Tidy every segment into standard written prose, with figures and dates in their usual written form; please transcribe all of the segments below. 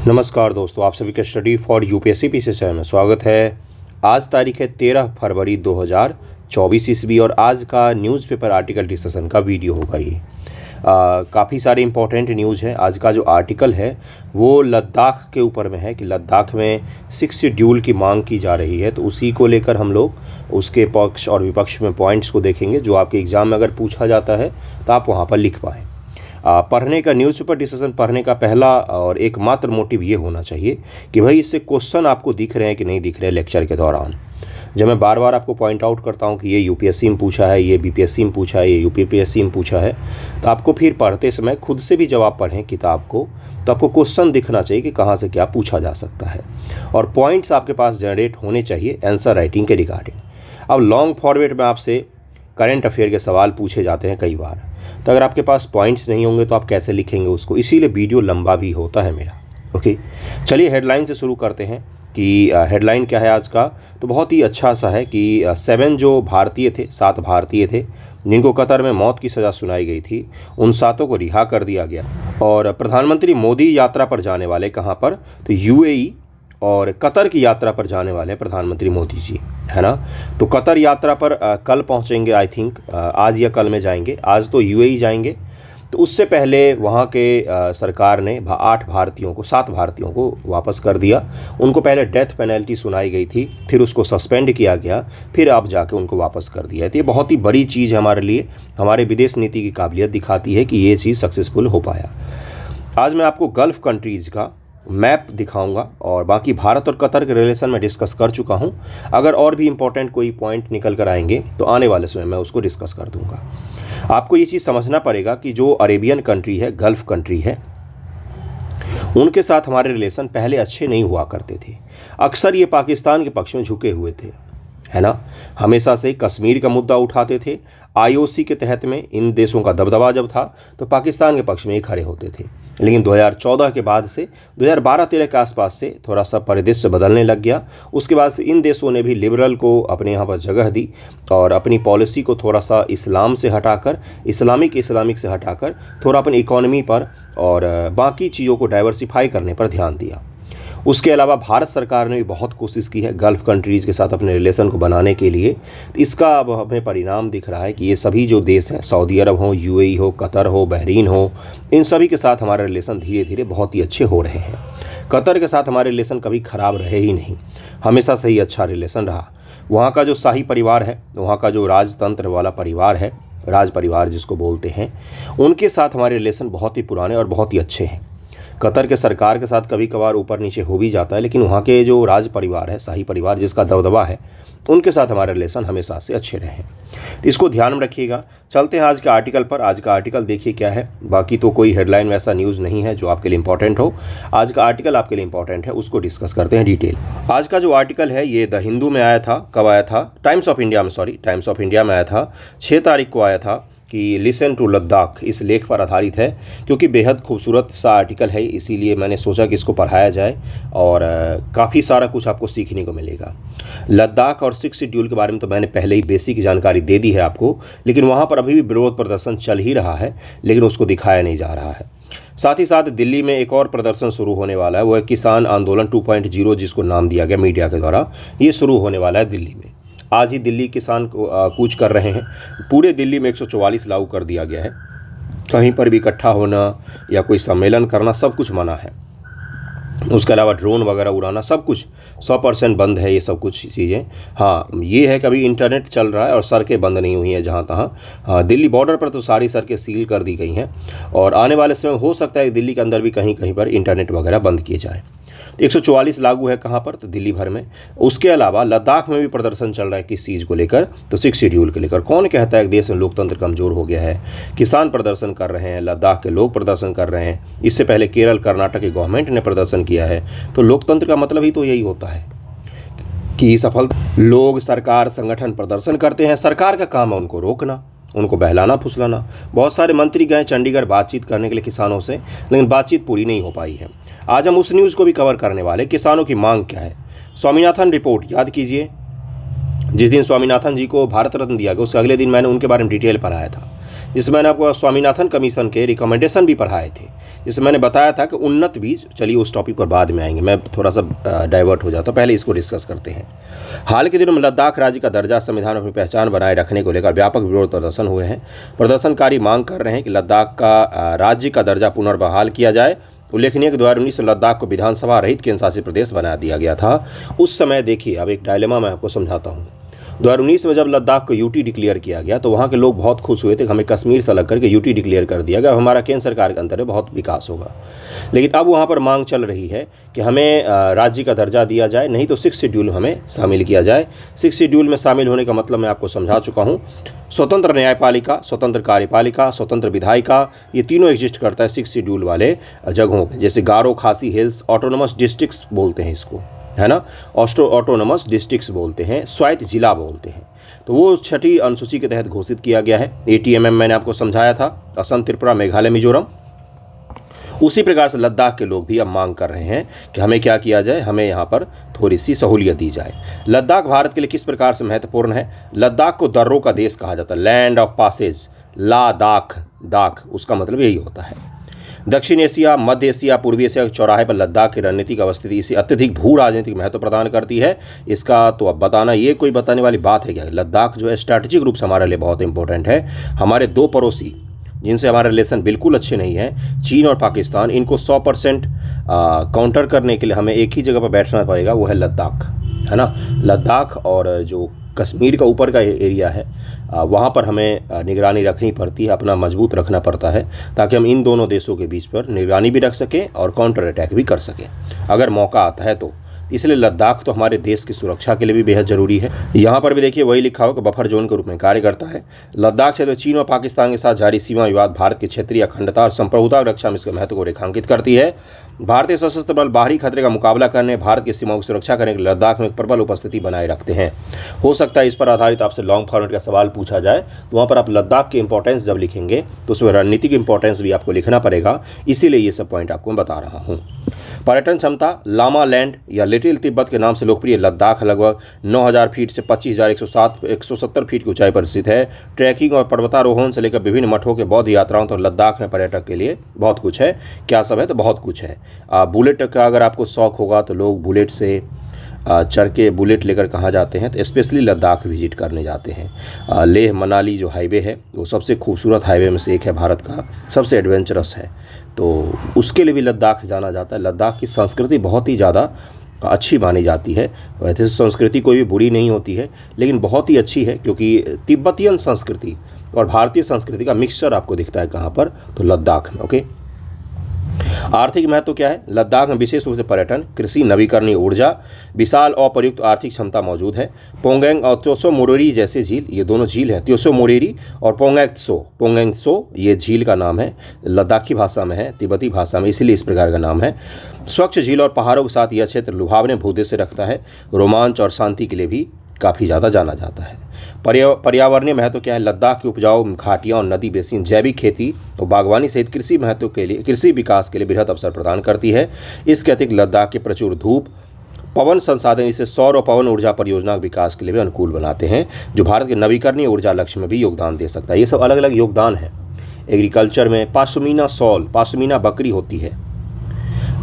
नमस्कार दोस्तों, आप सभी का स्टडी फॉर यूपीएससी पीसीएस में स्वागत है। आज तारीख है 13 फरवरी 2024 ईस्वी और आज का न्यूज़पेपर आर्टिकल डिस्कशन का वीडियो होगा। ये काफ़ी सारे इंपॉर्टेंट न्यूज़ है। आज का जो आर्टिकल है वो लद्दाख के ऊपर में है कि लद्दाख में 6 शेड्यूल की मांग की जा रही है, तो उसी को लेकर हम लोग उसके पक्ष और विपक्ष में पॉइंट्स को देखेंगे जो आपके एग्ज़ाम में अगर पूछा जाता है तो आप वहाँ पर लिख पाएँ। पढ़ने का न्यूज़पेपर डिस्कशन पढ़ने का पहला और एकमात्र मोटिव ये होना चाहिए कि भाई इससे क्वेश्चन आपको दिख रहे हैं कि नहीं दिख रहे हैं लेक्चर के दौरान। जब मैं बार बार आपको पॉइंट आउट करता हूँ कि ये यूपीएससी में पूछा है, ये बीपीएससी में पूछा है, ये यूपीपीएससी में पूछा है, तो आपको फिर पढ़ते समय खुद से भी जब आप पढ़ें किताब को तो आपको क्वेश्चन दिखना चाहिए कि कहाँ से क्या पूछा जा सकता है और पॉइंट्स आपके पास जनरेट होने चाहिए आंसर राइटिंग के रिगार्डिंग। अब लॉन्ग फॉर्मेट में आपसे करंट अफेयर के सवाल पूछे जाते हैं कई बार, तो अगर आपके पास पॉइंट्स नहीं होंगे तो आप कैसे लिखेंगे उसको, इसीलिए वीडियो लंबा भी होता है मेरा। ओके, चलिए हेडलाइन से शुरू करते हैं कि हेडलाइन क्या है आज का। तो बहुत ही अच्छा सा है कि 7 जो भारतीय थे, 7 भारतीय थे जिनको कतर में मौत की सज़ा सुनाई गई थी, उन 7 को रिहा कर दिया गया। और प्रधानमंत्री मोदी यात्रा पर जाने वाले कहाँ पर, तो यूएई और कतर की यात्रा पर जाने वाले प्रधानमंत्री मोदी जी, है ना। तो कतर यात्रा पर कल पहुंचेंगे, आई थिंक आज या कल में जाएंगे। आज तो यूएई जाएंगे, तो उससे पहले वहां के सरकार ने 7 भारतीयों को वापस कर दिया। उनको पहले डेथ पेनल्टी सुनाई गई थी, फिर उसको सस्पेंड किया गया, फिर अब जाके उनको वापस कर दिया है। तो ये बहुत ही बड़ी चीज़ है हमारे लिए, हमारे विदेश नीति की काबिलियत दिखाती है कि ये चीज़ सक्सेसफुल हो पाया। आज मैं आपको गल्फ़ कंट्रीज़ का मैप दिखाऊंगा और बाकी भारत और कतर के रिलेशन में डिस्कस कर चुका हूं। अगर और भी इंपॉर्टेंट कोई पॉइंट निकल कर आएंगे तो आने वाले समय में उसको डिस्कस कर दूंगा। आपको ये चीज़ समझना पड़ेगा कि जो अरेबियन कंट्री है, गल्फ़ कंट्री है, उनके साथ हमारे रिलेशन पहले अच्छे नहीं हुआ करते थे। अक्सर ये पाकिस्तान के पक्ष में झुके हुए थे, है ना। हमेशा से कश्मीर का मुद्दा उठाते थे। आईओसी के तहत में इन देशों का दबदबा जब था तो पाकिस्तान के पक्ष में ही खड़े होते थे। लेकिन 2014 के बाद से 2012-13 के आसपास से थोड़ा सा परिदृश्य बदलने लग गया। उसके बाद से इन देशों ने भी लिबरल को अपने यहाँ पर जगह दी और अपनी पॉलिसी को थोड़ा सा इस्लाम से हटाकर, इस्लामिक से हटाकर थोड़ा अपनी इकोनॉमी पर और बाकी चीज़ों को डाइवर्सिफाई करने पर ध्यान दिया। उसके अलावा भारत सरकार ने भी बहुत कोशिश की है गल्फ़ कंट्रीज़ के साथ अपने रिलेशन को बनाने के लिए। तो इसका अब हमें परिणाम दिख रहा है कि ये सभी जो देश हैं, सऊदी अरब हो, यूएई हो, कतर हो, बहरीन हो, इन सभी के साथ हमारे रिलेशन धीरे धीरे बहुत ही अच्छे हो रहे हैं। कतर के साथ हमारे रिलेशन कभी ख़राब रहे ही नहीं, हमेशा से ही अच्छा रिलेशन रहा। वहाँ का जो शाही परिवार है, वहाँ का जो राजतंत्र वाला परिवार है, राज परिवार जिसको बोलते हैं, उनके साथ हमारे रिलेशन बहुत ही पुराने और बहुत ही अच्छे हैं। कतर के सरकार के साथ कभी कभार ऊपर नीचे हो भी जाता है, लेकिन वहाँ के जो राज परिवार है, शाही परिवार जिसका दबदबा है, उनके साथ हमारे रिलेशन हमेशा से अच्छे रहे हैं। तो इसको ध्यान में रखिएगा। चलते हैं आज के आर्टिकल पर। आज का आर्टिकल देखिए क्या है। बाकी तो कोई हेडलाइन वैसा न्यूज़ नहीं है जो आपके लिए इंपॉर्टेंट हो। आज का आर्टिकल आपके लिए इंपॉर्टेंट है, उसको डिस्कस करते हैं डिटेल। आज का जो आर्टिकल है ये द हिंदू में आया था। कब आया था? टाइम्स ऑफ इंडिया में आया था। 6 तारीख को आया था कि लिसन टू लद्दाख, इस लेख पर आधारित है। क्योंकि बेहद खूबसूरत सा आर्टिकल है, इसीलिए मैंने सोचा कि इसको पढ़ाया जाए और काफ़ी सारा कुछ आपको सीखने को मिलेगा। लद्दाख और 6 शेड्यूल के बारे में तो मैंने पहले ही बेसिक जानकारी दे दी है आपको, लेकिन वहाँ पर अभी भी विरोध प्रदर्शन चल ही रहा है, लेकिन उसको दिखाया नहीं जा रहा है। साथ ही साथ दिल्ली में एक और प्रदर्शन शुरू होने वाला है, वो है किसान आंदोलन 2.0, जिसको नाम दिया गया मीडिया के द्वारा। ये शुरू होने वाला है दिल्ली में। आज ही दिल्ली किसान कूच कर रहे हैं। पूरे दिल्ली में 144 लागू कर दिया गया है। कहीं पर भी इकट्ठा होना या कोई सम्मेलन करना सब कुछ मना है। उसके अलावा ड्रोन वगैरह उड़ाना सब कुछ 100% बंद है। ये सब कुछ चीज़ें, हाँ ये है कि अभी इंटरनेट चल रहा है और सड़कें बंद नहीं हुई हैं जहाँ तहाँ। हाँ, दिल्ली बॉर्डर पर तो सारी सड़कें सील कर दी गई हैं और आने वाले समय हो सकता है कि दिल्ली के अंदर भी कहीं कहीं पर इंटरनेट वगैरह बंद किए जाएँ। 144 लागू है कहाँ पर? तो दिल्ली भर में। उसके अलावा लद्दाख में भी प्रदर्शन चल रहा है किस चीज़ को लेकर? तो 6 शेड्यूल को लेकर। कौन कहता है कि देश में लोकतंत्र कमज़ोर हो गया है? किसान प्रदर्शन कर रहे हैं, लद्दाख के लोग प्रदर्शन कर रहे हैं। इससे पहले केरल, कर्नाटक की गवर्नमेंट ने प्रदर्शन किया है। तो लोकतंत्र का मतलब ही तो यही होता है कि सफल लोग, सरकार, संगठन प्रदर्शन करते हैं। सरकार का काम है उनको रोकना, उनको बहलाना फुसलाना। बहुत सारे मंत्री गए चंडीगढ़ बातचीत करने के लिए किसानों से, लेकिन बातचीत पूरी नहीं हो पाई है। आज हम उस न्यूज़ को भी कवर करने वाले, किसानों की मांग क्या है। स्वामीनाथन रिपोर्ट याद कीजिए, जिस दिन स्वामीनाथन जी को भारत रत्न दिया गया उसके अगले दिन मैंने उनके बारे में डिटेल पढ़ाया था जिसमें मैंने आपको स्वामीनाथन कमीशन के रिकमेंडेशन भी पढ़ाए थे, जिसमें मैंने बताया था कि उन्नत बीज, चलिए उस टॉपिक पर बाद में आएंगे, मैं थोड़ा सा डाइवर्ट हो जाता हूँ, पहले इसको डिस्कस करते हैं। हाल के दिनों में लद्दाख राज्य का दर्जा संविधान में अपनी पहचान बनाए रखने को लेकर व्यापक विरोध प्रदर्शन हुए हैं। प्रदर्शनकारी मांग कर रहे हैं कि लद्दाख का राज्य का दर्जा पुनर्बहाल किया जाए। उल्लेखनीय कि 2019 में लद्दाख को विधानसभा रहित केंद्र शासित प्रदेश बना दिया गया था। उस समय देखिए, अब एक डायलेमा मैं आपको समझाता हूँ। 2019 में जब लद्दाख को यूटी डिक्लेयर किया गया तो वहाँ के लोग बहुत खुश हुए थे कि हमें कश्मीर से अलग करके यूटी डिक्लेयर कर दिया गया, हमारा केंद्र सरकार के अंदर में बहुत विकास होगा। लेकिन अब वहाँ पर मांग चल रही है कि हमें राज्य का दर्जा दिया जाए, नहीं तो 6 शेड्यूल हमें शामिल किया जाए। 6 शेड्यूल में शामिल होने का मतलब मैं आपको समझा चुका हूँ। स्वतंत्र न्यायपालिका, स्वतंत्र कार्यपालिका, स्वतंत्र विधायिका, ये तीनों एग्जिस्ट करता है 6 शेड्यूल वाले जगहों पर। जैसे गारो खासी हिल्स ऑटोनोमस डिस्ट्रिक्ट्स बोलते हैं इसको, है ना, ऑटोनोमस डिस्ट्रिक्ट्स बोलते हैं, स्वायत्त जिला बोलते हैं। तो वो 6ठी अनुसूची के तहत घोषित किया गया है। ATMM मैंने आपको समझाया था, असम, त्रिपुरा, मेघालय, मिजोरम। उसी प्रकार से लद्दाख के लोग भी अब मांग कर रहे हैं कि हमें क्या किया जाए, हमें यहाँ पर थोड़ी सी सहूलियत दी जाए। लद्दाख भारत के लिए किस प्रकार से महत्वपूर्ण है? लद्दाख को दर्रों का देश कहा जाता है, लैंड ऑफ पासेज, दाख उसका मतलब यही होता है। दक्षिण एशिया, मध्य एशिया, पूर्वी एशिया के चौराहे पर लद्दाख की रणनीतिक अवस्थिति इसे अत्यधिक भू राजनीतिक महत्व प्रदान करती है। इसका तो अब बताना, ये कोई बताने वाली बात है क्या? लद्दाख जो है स्ट्रैटेजिक रूप से हमारे लिए बहुत इंपॉर्टेंट है। हमारे 2 पड़ोसी जिनसे हमारे रिलेशन बिल्कुल अच्छे नहीं हैं, चीन और पाकिस्तान, इनको 100% काउंटर करने के लिए हमें एक ही जगह पर बैठना पड़ेगा, वो है लद्दाख, है ना। लद्दाख और जो कश्मीर का ऊपर का एरिया है, वहाँ पर हमें निगरानी रखनी पड़ती है, अपना मजबूत रखना पड़ता है, ताकि हम इन दोनों देशों के बीच पर निगरानी भी रख सकें और काउंटर अटैक भी कर सकें अगर मौका आता है तो। इसलिए लद्दाख तो हमारे देश की सुरक्षा के लिए भी बेहद जरूरी है। यहाँ पर भी देखिए वही लिखा हो कि बफर जोन के रूप में कार्य करता है। लद्दाख क्षेत्र चीन और पाकिस्तान के साथ जारी सीमा विवाद भारत की क्षेत्रीय अखंडता और संप्रभुता की रक्षा में इसके महत्व को रेखांकित करती है। भारतीय सशस्त्र बल बाहरी खतरे का मुकाबला करने, भारत की सीमाओं की सुरक्षा करने के लिए लद्दाख में एक प्रबल उपस्थिति बनाए रखते हैं। हो सकता है इस पर आधारित आपसे लॉन्ग फॉर्मेट का सवाल पूछा जाए, तो वहाँ पर आप लद्दाख की इंपॉर्टेंस जब लिखेंगे तो उसमें रणनीतिक इंपॉर्टेंस भी आपको लिखना पड़ेगा, इसीलिए ये सब पॉइंट आपको मैं बता रहा हूँ। पर्यटन क्षमता, लामा लैंड या लिटिल तिब्बत के नाम से लोकप्रिय लद्दाख लगभग 9000 फीट से 25,170 फीट की ऊंचाई पर स्थित है। ट्रैकिंग और पर्वतारोहण से लेकर विभिन्न मठों के बौद्ध यात्राओं तो लद्दाख में पर्यटक के लिए बहुत कुछ है। क्या सब है? तो बहुत कुछ है। बुलेट का अगर आपको शौक होगा तो लोग बुलेट से चढ़ के बुलेट लेकर कहाँ जाते हैं, तो स्पेशली लद्दाख विजिट करने जाते हैं। लेह मनाली जो हाईवे है वो सबसे खूबसूरत हाईवे में से एक है, भारत का सबसे एडवेंचरस है, तो उसके लिए भी लद्दाख जाना जाता है। लद्दाख की संस्कृति बहुत ही ज़्यादा अच्छी मानी जाती है। वैसे संस्कृति कोई भी बुरी नहीं होती है, लेकिन बहुत ही अच्छी है, क्योंकि तिब्बतियन संस्कृति और भारतीय संस्कृति का मिक्सचर आपको दिखता है कहाँ पर, तो लद्दाख में। ओके, आर्थिक महत्व क्या है? लद्दाख में विशेष रूप से पर्यटन, कृषि, नवीकरणीय ऊर्जा, विशाल और प्रयुक्त आर्थिक क्षमता मौजूद है। पोंगैंग और त्योसो मोरिरी जैसे झील, ये दोनों झील हैं, त्योसो मोरिरी और पोंगैंगत्सो ये झील का नाम है, लद्दाखी भाषा में है, तिब्बती भाषा में, इसीलिए इस प्रकार का नाम है। स्वच्छ झील और पहाड़ों के साथ यह क्षेत्र लुभावने भूदृश्य रखता है। रोमांच और शांति के लिए भी काफ़ी ज़्यादा जाना जाता है। पर्यावरणीय महत्व क्या है? लद्दाख की उपजाऊ घाटियाँ और नदी बेसिन जैविक खेती और बागवानी सहित कृषि महत्व के लिए, कृषि विकास के लिए बृहद अवसर प्रदान करती है। इसके अतिरिक्त लद्दाख के प्रचुर धूप, पवन संसाधन इसे सौर और पवन ऊर्जा परियोजना के विकास के लिए भी अनुकूल बनाते हैं, जो भारत के नवीकरणीय ऊर्जा लक्ष्य में भी योगदान दे सकता है। ये सब अलग अलग योगदान है। एग्रीकल्चर में पाशमीना बकरी होती है,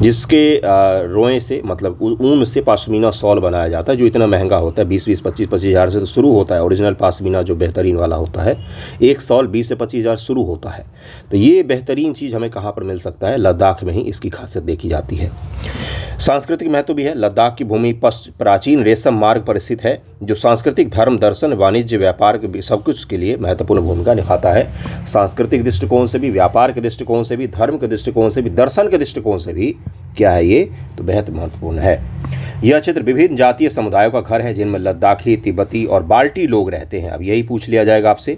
जिसके रोए से, मतलब ऊन से पाशमीना शॉल बनाया जाता है, जो इतना महंगा होता है, 20-25 25 हज़ार से तो शुरू होता है। ओरिजिनल पाशमीना जो बेहतरीन वाला होता है, एक शॉल 20 से 25 हज़ार शुरू होता है। तो ये बेहतरीन चीज़ हमें कहाँ पर मिल सकता है? लद्दाख में ही इसकी खासियत देखी जाती है। सांस्कृतिक महत्व भी है। लद्दाख की भूमि प्राचीन रेशम मार्ग पर स्थित है, जो सांस्कृतिक, धर्म, दर्शन, वाणिज्य, व्यापार के सब कुछ के लिए महत्वपूर्ण भूमिका निभाता है। सांस्कृतिक दृष्टिकोण से भी, व्यापार के दृष्टिकोण से भी, धर्म के दृष्टिकोण से भी, दर्शन के दृष्टिकोण से भी क्या है ये, तो बेहद महत्वपूर्ण है। यह क्षेत्र विभिन्न जातीय समुदायों का घर है, जिनमें लद्दाखी, तिब्बती और बाल्टी लोग रहते हैं। अब यही पूछ लिया जाएगा आपसे,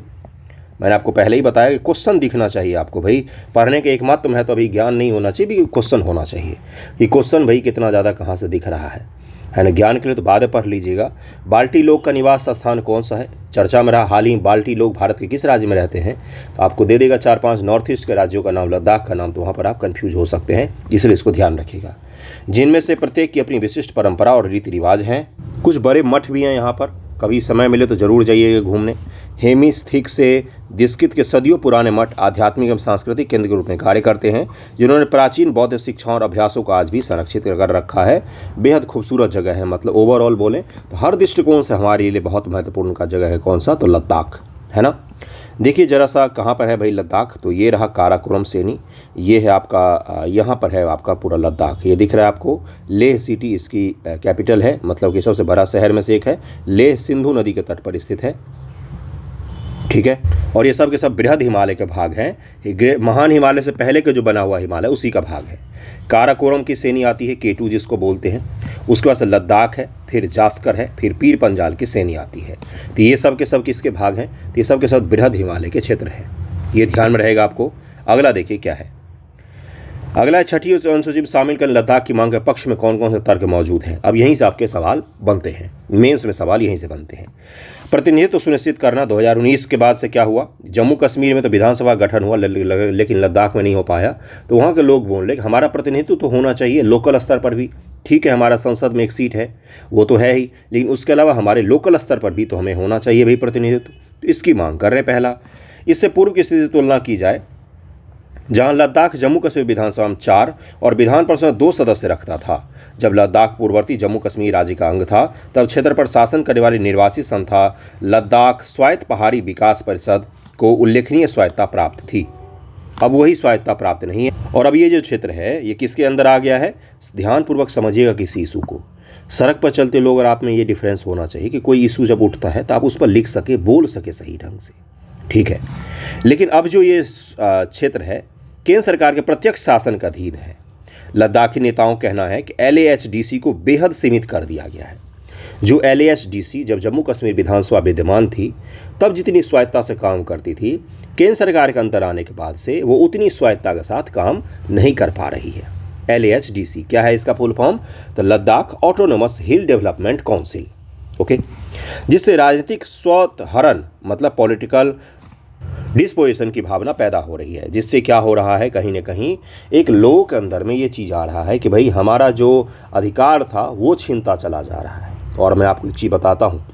मैंने आपको पहले ही बताया कि क्वेश्चन दिखना चाहिए आपको। भाई पढ़ने के एकमात्र महत्व अभी ज्ञान नहीं होना चाहिए, भी क्वेश्चन होना चाहिए कि क्वेश्चन भाई कितना ज़्यादा कहाँ से दिख रहा है ना। ज्ञान के लिए तो बाद में पढ़ लीजिएगा। बाल्टी लोग का निवास स्थान कौन सा है? चर्चा में रहा हाल ही, बाल्टी लोग भारत के किस राज्य में रहते हैं? तो आपको दे देगा 4-5 नॉर्थ ईस्ट के राज्यों का नाम, लद्दाख का नाम, तो वहाँ पर आप कन्फ्यूज हो सकते हैं, इसलिए इसको ध्यान रखिएगा। जिनमें से प्रत्येक की अपनी विशिष्ट परंपरा और रीति रिवाज हैं। कुछ बड़े मठ भी हैं यहाँ पर, कभी समय मिले तो ज़रूर जाइएगा घूमने। हेमिस्थिक से दिस्कित के सदियों पुराने मठ आध्यात्मिक एवं सांस्कृतिक केंद्र के रूप में कार्य करते हैं, जिन्होंने प्राचीन बौद्ध शिक्षाओं और अभ्यासों को आज भी संरक्षित कर रखा है। बेहद खूबसूरत जगह है, मतलब ओवरऑल बोलें तो हर दृष्टिकोण से हमारे लिए बहुत महत्वपूर्ण का जगह है। कौन सा? तो लद्दाख, है ना। देखिए ज़रा सा कहाँ पर है भाई लद्दाख, तो ये रहा काराकोरम सेनी, ये है आपका यहाँ पर है आपका पूरा लद्दाख। ये दिख रहा है आपको, लेह सिटी इसकी कैपिटल है, मतलब कि सबसे बड़ा शहर में से एक है। लेह सिंधु नदी के तट पर स्थित है, ठीक है। और ये सब के सब बृहद हिमालय के भाग हैं। महान हिमालय से पहले के जो बना हुआ हिमालय उसी का भाग है। काराकोरम की श्रेणी आती है, K2 जिसको बोलते हैं, उसके बाद से लद्दाख है, फिर जास्कर है, फिर पीर पंजाल की श्रेणी आती है। तो ये सब के सब किसके भाग हैं? तो ये सब के सब बृहद हिमालय के क्षेत्र हैं, ये ध्यान में रहेगा आपको। अगला देखिए क्या है, अगला है छठी अनुसूची में शामिल कर लद्दाख की मांग के पक्ष में कौन कौन से तर्क मौजूद हैं। अब यहीं से आपके सवाल बनते हैं, मेंस में सवाल यहीं से बनते हैं। प्रतिनिधित्व सुनिश्चित करना, 2019 के बाद से क्या हुआ, जम्मू कश्मीर में तो विधानसभा गठन हुआ लेकिन लद्दाख में नहीं हो पाया, तो वहाँ के लोग बोल रहे कि हमारा प्रतिनिधित्व तो होना चाहिए लोकल स्तर पर भी। ठीक है, हमारा संसद में एक सीट है, वो तो है ही, लेकिन उसके अलावा हमारे लोकल स्तर पर भी तो हमें होना चाहिए भाई प्रतिनिधित्व। तो इसकी मांग कर रहे हैं पहला। इससे पूर्व की स्थिति तुलना की जाए, जहां लद्दाख जम्मू कश्मीर विधानसभा में 4 और विधान परिषद में 2 सदस्य रखता था। जब लद्दाख पूर्ववर्ती जम्मू कश्मीर राज्य का अंग था, तब क्षेत्र पर शासन करने वाली निर्वाचित संस्था लद्दाख स्वायत्त पहाड़ी विकास परिषद को उल्लेखनीय स्वायत्तता प्राप्त थी। अब वही स्वायत्तता प्राप्त नहीं है। और अब ये जो क्षेत्र है ये किसके अंदर आ गया है? ध्यानपूर्वक समझिएगा किसी इशू को। सड़क पर चलते लोग और आप में ये डिफरेंस होना चाहिए कि कोई इशू जब उठता है तो आप उस पर लिख सके, बोल सके सही ढंग से, ठीक है। लेकिन अब जो ये क्षेत्र है केंद्र सरकार के प्रत्यक्ष शासन का अधीन है। लद्दाखी नेताओं का कहना है कि LAHDC को बेहद सीमित कर दिया गया है। जो LAHDC जब जम्मू कश्मीर विधानसभा विद्यमान थी तब जितनी स्वायत्तता से काम करती थी, केंद्र सरकार के अंदर आने के बाद से वो उतनी स्वायत्तता के साथ काम नहीं कर पा रही है। LAHDC क्या है इसका फुल फॉर्म? तो लद्दाख ऑटोनोमस हिल डेवलपमेंट काउंसिल, ओके। जिससे राजनीतिक स्वहरण मतलब पॉलिटिकल डिस्पोजिशन की भावना पैदा हो रही है, जिससे क्या हो रहा है, कहीं ना कहीं एक लोगों के अंदर में ये चीज़ आ रहा है कि भाई हमारा जो अधिकार था वो छीनता चला जा रहा है। और मैं आपको एक चीज़ बताता हूँ,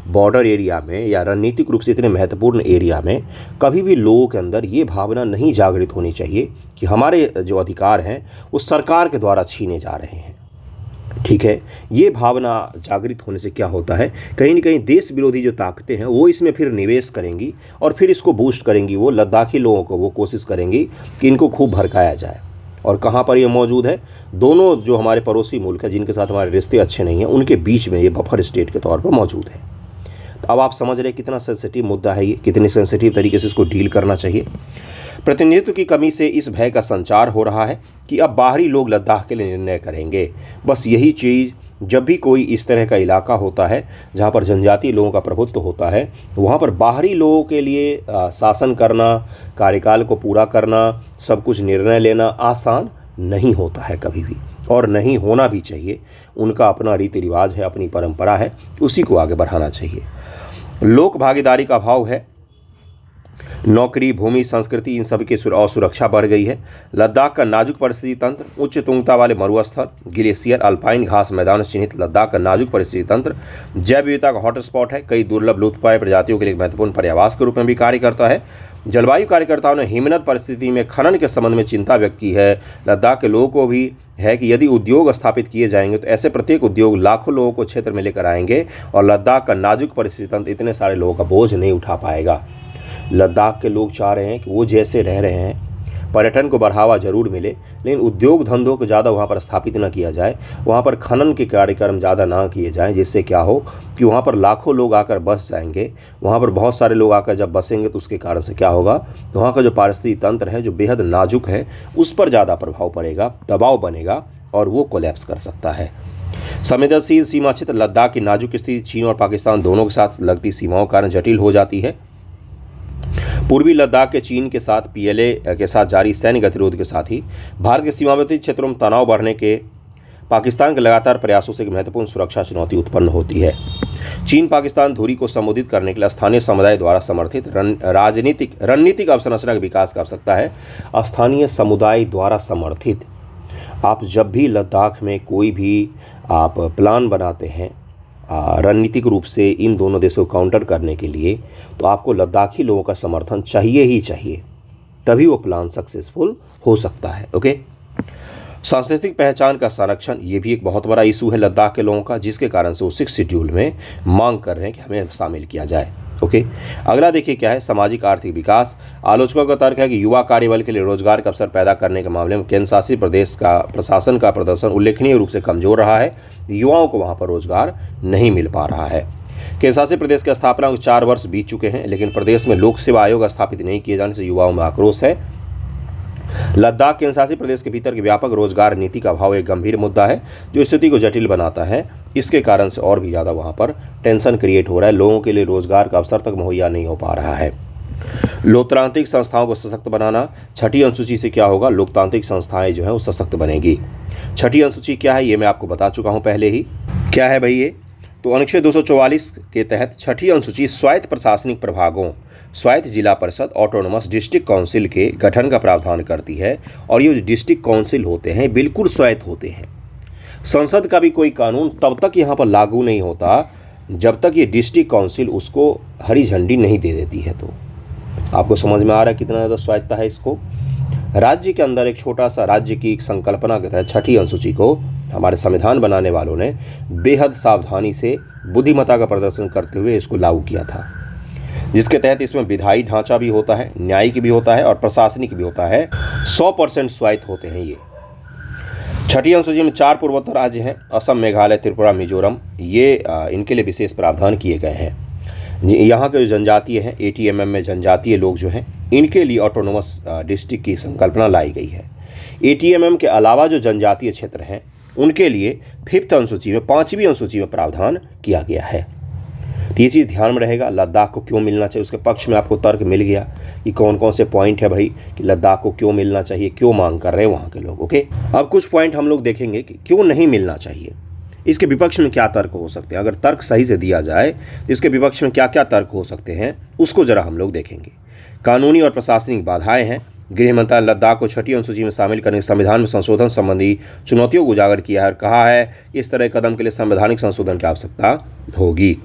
बॉर्डर एरिया में या रणनीतिक रूप से इतने महत्वपूर्ण एरिया में कभी भी लोगों के अंदर ये भावना नहीं जागृत होनी चाहिए कि हमारे जो अधिकार हैं वो सरकार के द्वारा छीने जा रहे हैं, ठीक है। ये भावना जागृत होने से क्या होता है, कहीं ना कहीं देश विरोधी जो ताकतें हैं वो इसमें फिर निवेश करेंगी और फिर इसको बूस्ट करेंगी। वो लद्दाखी लोगों को वो कोशिश करेंगी कि इनको खूब भड़काया जाए। और कहाँ पर ये मौजूद है? दोनों जो हमारे पड़ोसी मुल्क हैं जिनके साथ हमारे रिश्ते अच्छे नहीं हैं, उनके बीच में ये बफर स्टेट के तौर पर मौजूद है। तो अब आप समझ रहे कितना सेंसिटिव मुद्दा है ये, कितने सेंसिटिव तरीके से इसको डील करना चाहिए। प्रतिनिधित्व की कमी से इस भय का संचार हो रहा है कि अब बाहरी लोग लद्दाख के लिए निर्णय करेंगे। बस यही चीज़, जब भी कोई इस तरह का इलाका होता है जहाँ पर जनजातीय लोगों का प्रभुत्व होता है, वहाँ पर बाहरी लोगों के लिए शासन करना, कार्यकाल को पूरा करना, सब कुछ निर्णय लेना आसान नहीं होता है कभी भी, और नहीं होना भी चाहिए। उनका अपना रीति रिवाज है, अपनी परंपरा है, उसी को आगे बढ़ाना चाहिए। लोक भागीदारी का अभाव है। नौकरी, भूमि, संस्कृति, इन सब की असुरक्षा बढ़ गई है। लद्दाख का नाजुक परिस्थिति तंत्र, उच्च तुंगता वाले मरुस्थल, ग्लेशियर, अल्पाइन घास मैदान चिन्हित लद्दाख का नाजुक परिस्थिति तंत्र जैव विविधता का हॉटस्पॉट है। कई दुर्लभ लुप्तप्राय प्रजातियों के लिए महत्वपूर्ण पर्यावास के रूप में भी कार्य करता है। जलवायु कार्यकर्ताओं ने हिमनद परिस्थिति में खनन के संबंध में चिंता व्यक्त की है। लद्दाख के लोगों को भी है कि यदि उद्योग स्थापित किए जाएंगे तो ऐसे प्रत्येक उद्योग लाखों लोगों को क्षेत्र में लेकर आएंगे और लद्दाख का नाजुक परिस्थिति तंत्र इतने सारे लोगों का बोझ नहीं उठा पाएगा। लद्दाख के लोग चाह रहे हैं कि वो जैसे रह रहे हैं, पर्यटन को बढ़ावा जरूर मिले, लेकिन उद्योग धंधों को ज़्यादा वहाँ पर स्थापित ना किया जाए, वहाँ पर खनन के कार्यक्रम ज़्यादा ना किए जाएं, जिससे क्या हो कि वहाँ पर लाखों लोग आकर बस जाएंगे। वहाँ पर बहुत सारे लोग आकर जब बसेंगे तो उसके कारण से क्या होगा, तो वहाँ का जो पारिस्थितिक तंत्र है जो बेहद नाजुक है उस पर ज़्यादा प्रभाव पड़ेगा, दबाव बनेगा और वो कोलैप्स कर सकता है। संवेदनशील सीमा क्षेत्र लद्दाख की नाजुक स्थिति चीन और पाकिस्तान दोनों के साथ लगती सीमाओं के कारण जटिल हो जाती है। पूर्वी लद्दाख के चीन के साथ PLA के साथ जारी सैन्य गतिरोध के साथ ही भारत के सीमावर्ती क्षेत्रों में तनाव बढ़ने के पाकिस्तान के लगातार प्रयासों से एक महत्वपूर्ण सुरक्षा चुनौती उत्पन्न होती है। चीन पाकिस्तान धुरी को संबोधित करने के लिए स्थानीय समुदाय द्वारा समर्थित रणनीतिक अवसंरचना के विकास की आवश्यकता है। स्थानीय समुदाय द्वारा समर्थित, आप जब भी लद्दाख में कोई भी आप प्लान बनाते हैं रणनीतिक रूप से इन दोनों देशों को काउंटर करने के लिए, तो आपको लद्दाखी लोगों का समर्थन चाहिए ही चाहिए, तभी वो प्लान सक्सेसफुल हो सकता है। ओके, सांस्कृतिक पहचान का संरक्षण, ये भी एक बहुत बड़ा इशू है लद्दाख के लोगों का, जिसके कारण से वो 6 शेड्यूल में मांग कर रहे हैं कि हमें शामिल किया जाए। ओके, अगला देखिए क्या है, सामाजिक आर्थिक विकास। आलोचकों का तर्क है कि युवा कार्यबल के लिए रोजगार का अवसर पैदा करने के मामले में केंद्र शासित प्रदेश का प्रशासन का प्रदर्शन उल्लेखनीय रूप से कमजोर रहा है। युवाओं को वहाँ पर रोजगार नहीं मिल पा रहा है। केंद्र शासित प्रदेश की स्थापना को 4 वर्ष बीत चुके हैं, लेकिन प्रदेश में लोक सेवा आयोग स्थापित नहीं किए जाने से युवाओं में आक्रोश है। लद्दाख केंद्र शासित प्रदेश के भीतर की व्यापक रोजगार नीति का अभाव एक गंभीर मुद्दा है, जो स्थिति को जटिल बनाता है। इसके कारण से और भी ज़्यादा वहाँ पर टेंशन क्रिएट हो रहा है, लोगों के लिए रोजगार का अवसर तक मुहैया नहीं हो पा रहा है। लोकतांत्रिक संस्थाओं को सशक्त बनाना, छठी अनुसूची से क्या होगा, लोकतांत्रिक संस्थाएं जो है वो सशक्त बनेगी। छठी अनुसूची क्या है ये मैं आपको बता चुका हूँ पहले ही। क्या है भाई ये, तो अनुच्छेद 244 के तहत छठी अनुसूची स्वायत्त प्रशासनिक प्रभागों, स्वायत्त जिला परिषद, ऑटोनोमस डिस्ट्रिक्ट काउंसिल के गठन का प्रावधान करती है। और ये जो डिस्ट्रिक्ट काउंसिल होते हैं बिल्कुल स्वायत्त होते हैं। संसद का भी कोई कानून तब तक यहाँ पर लागू नहीं होता जब तक ये डिस्ट्रिक्ट काउंसिल उसको हरी झंडी नहीं दे देती है। तो आपको समझ में आ रहा है कितना ज़्यादा स्वायत्तता है इसको। राज्य के अंदर एक छोटा सा राज्य की एक संकल्पना के तहत छठी अनुसूची को हमारे संविधान बनाने वालों ने बेहद सावधानी से बुद्धिमत्ता का प्रदर्शन करते हुए इसको लागू किया था, जिसके तहत इसमें विधायी ढांचा भी होता है, न्यायिक भी होता है और प्रशासनिक भी होता है। 100% स्वायत्त होते हैं ये। छठी अनुसूची में 4 पूर्वोत्तर राज्य हैं, असम, मेघालय, त्रिपुरा, मिजोरम। ये इनके लिए विशेष प्रावधान किए गए हैं। यहाँ के जो जनजातीय हैं, ATMM में जनजातीय लोग जो हैं, इनके लिए ऑटोनोमस डिस्ट्रिक्ट की संकल्पना लाई गई है। ATMM के अलावा जो जनजातीय क्षेत्र हैं उनके लिए 5th अनुसूची में, 5वीं अनुसूची में प्रावधान किया गया है। तो ये चीज़ ध्यान में रहेगा। लद्दाख को क्यों मिलना चाहिए, उसके पक्ष में आपको तर्क मिल गया कि कौन कौन से पॉइंट है भाई कि लद्दाख को क्यों मिलना चाहिए, क्यों मांग कर रहे हैं वहाँ के लोग। ओके, अब कुछ पॉइंट हम लोग देखेंगे कि क्यों नहीं मिलना चाहिए, इसके विपक्ष में क्या तर्क हो सकते हैं। अगर तर्क सही से दिया जाए तो इसके विपक्ष में क्या क्या तर्क हो सकते हैं उसको जरा हम लोग देखेंगे। कानूनी और प्रशासनिक बाधाएं हैं। गृह मंत्रालय लद्दाख को छठी अनुसूची में शामिल करने संविधान में संशोधन संबंधी चुनौतियों को उजागर किया है और कहा है इस तरह कदम के लिए संवैधानिक संशोधन की आवश्यकता होगी।